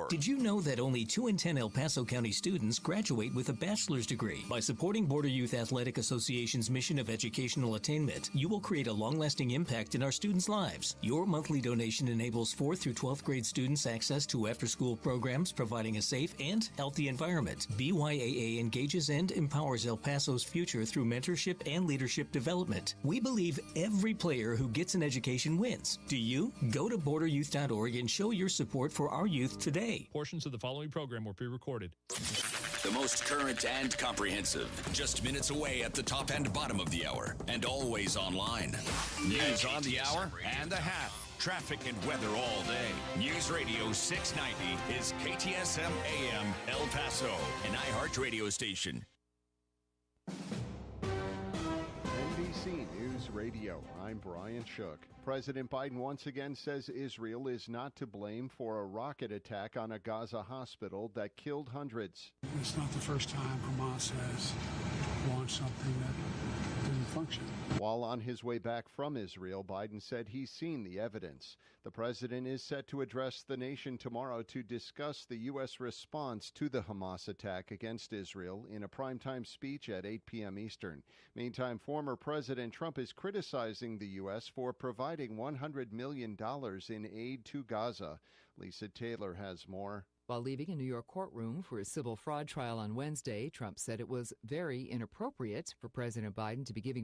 Did you know that only 2 in 10 El Paso County students graduate with a bachelor's degree? By supporting Border Youth Athletic Association's mission of educational attainment, you will create a long-lasting impact in our students' lives. Your monthly donation enables 4th through 12th grade students access to after-school programs, providing a safe and healthy environment. BYAA engages and empowers El Paso's future through mentorship and leadership development. We believe every player who gets an education wins. Do you? Go to borderyouth.org and show your support for our youth today. Portions of the following program were pre-recorded. The most current and comprehensive. Just minutes away at the top and bottom of the hour. And always online. News on the hour and a half. Traffic and weather all day. News Radio 690 is KTSM AM El Paso, an iHeart radio station. NBC News Radio. I'm Brian Shook. President Biden once again says Israel is not to blame for a rocket attack on a Gaza hospital that killed hundreds. It's not the first time Hamas has launched something that didn't function. While on his way back from Israel, Biden said he's seen the evidence. The president is set to address the nation tomorrow to discuss the U.S. response to the Hamas attack against Israel in a primetime speech at 8 p.m. Eastern. Meantime, former President Trump is criticizing the U.S. for providing $100 million in aid to Gaza. Lisa Taylor has more. While leaving a New York courtroom for a civil fraud trial on Wednesday, Trump said it was very inappropriate for President Biden to be giving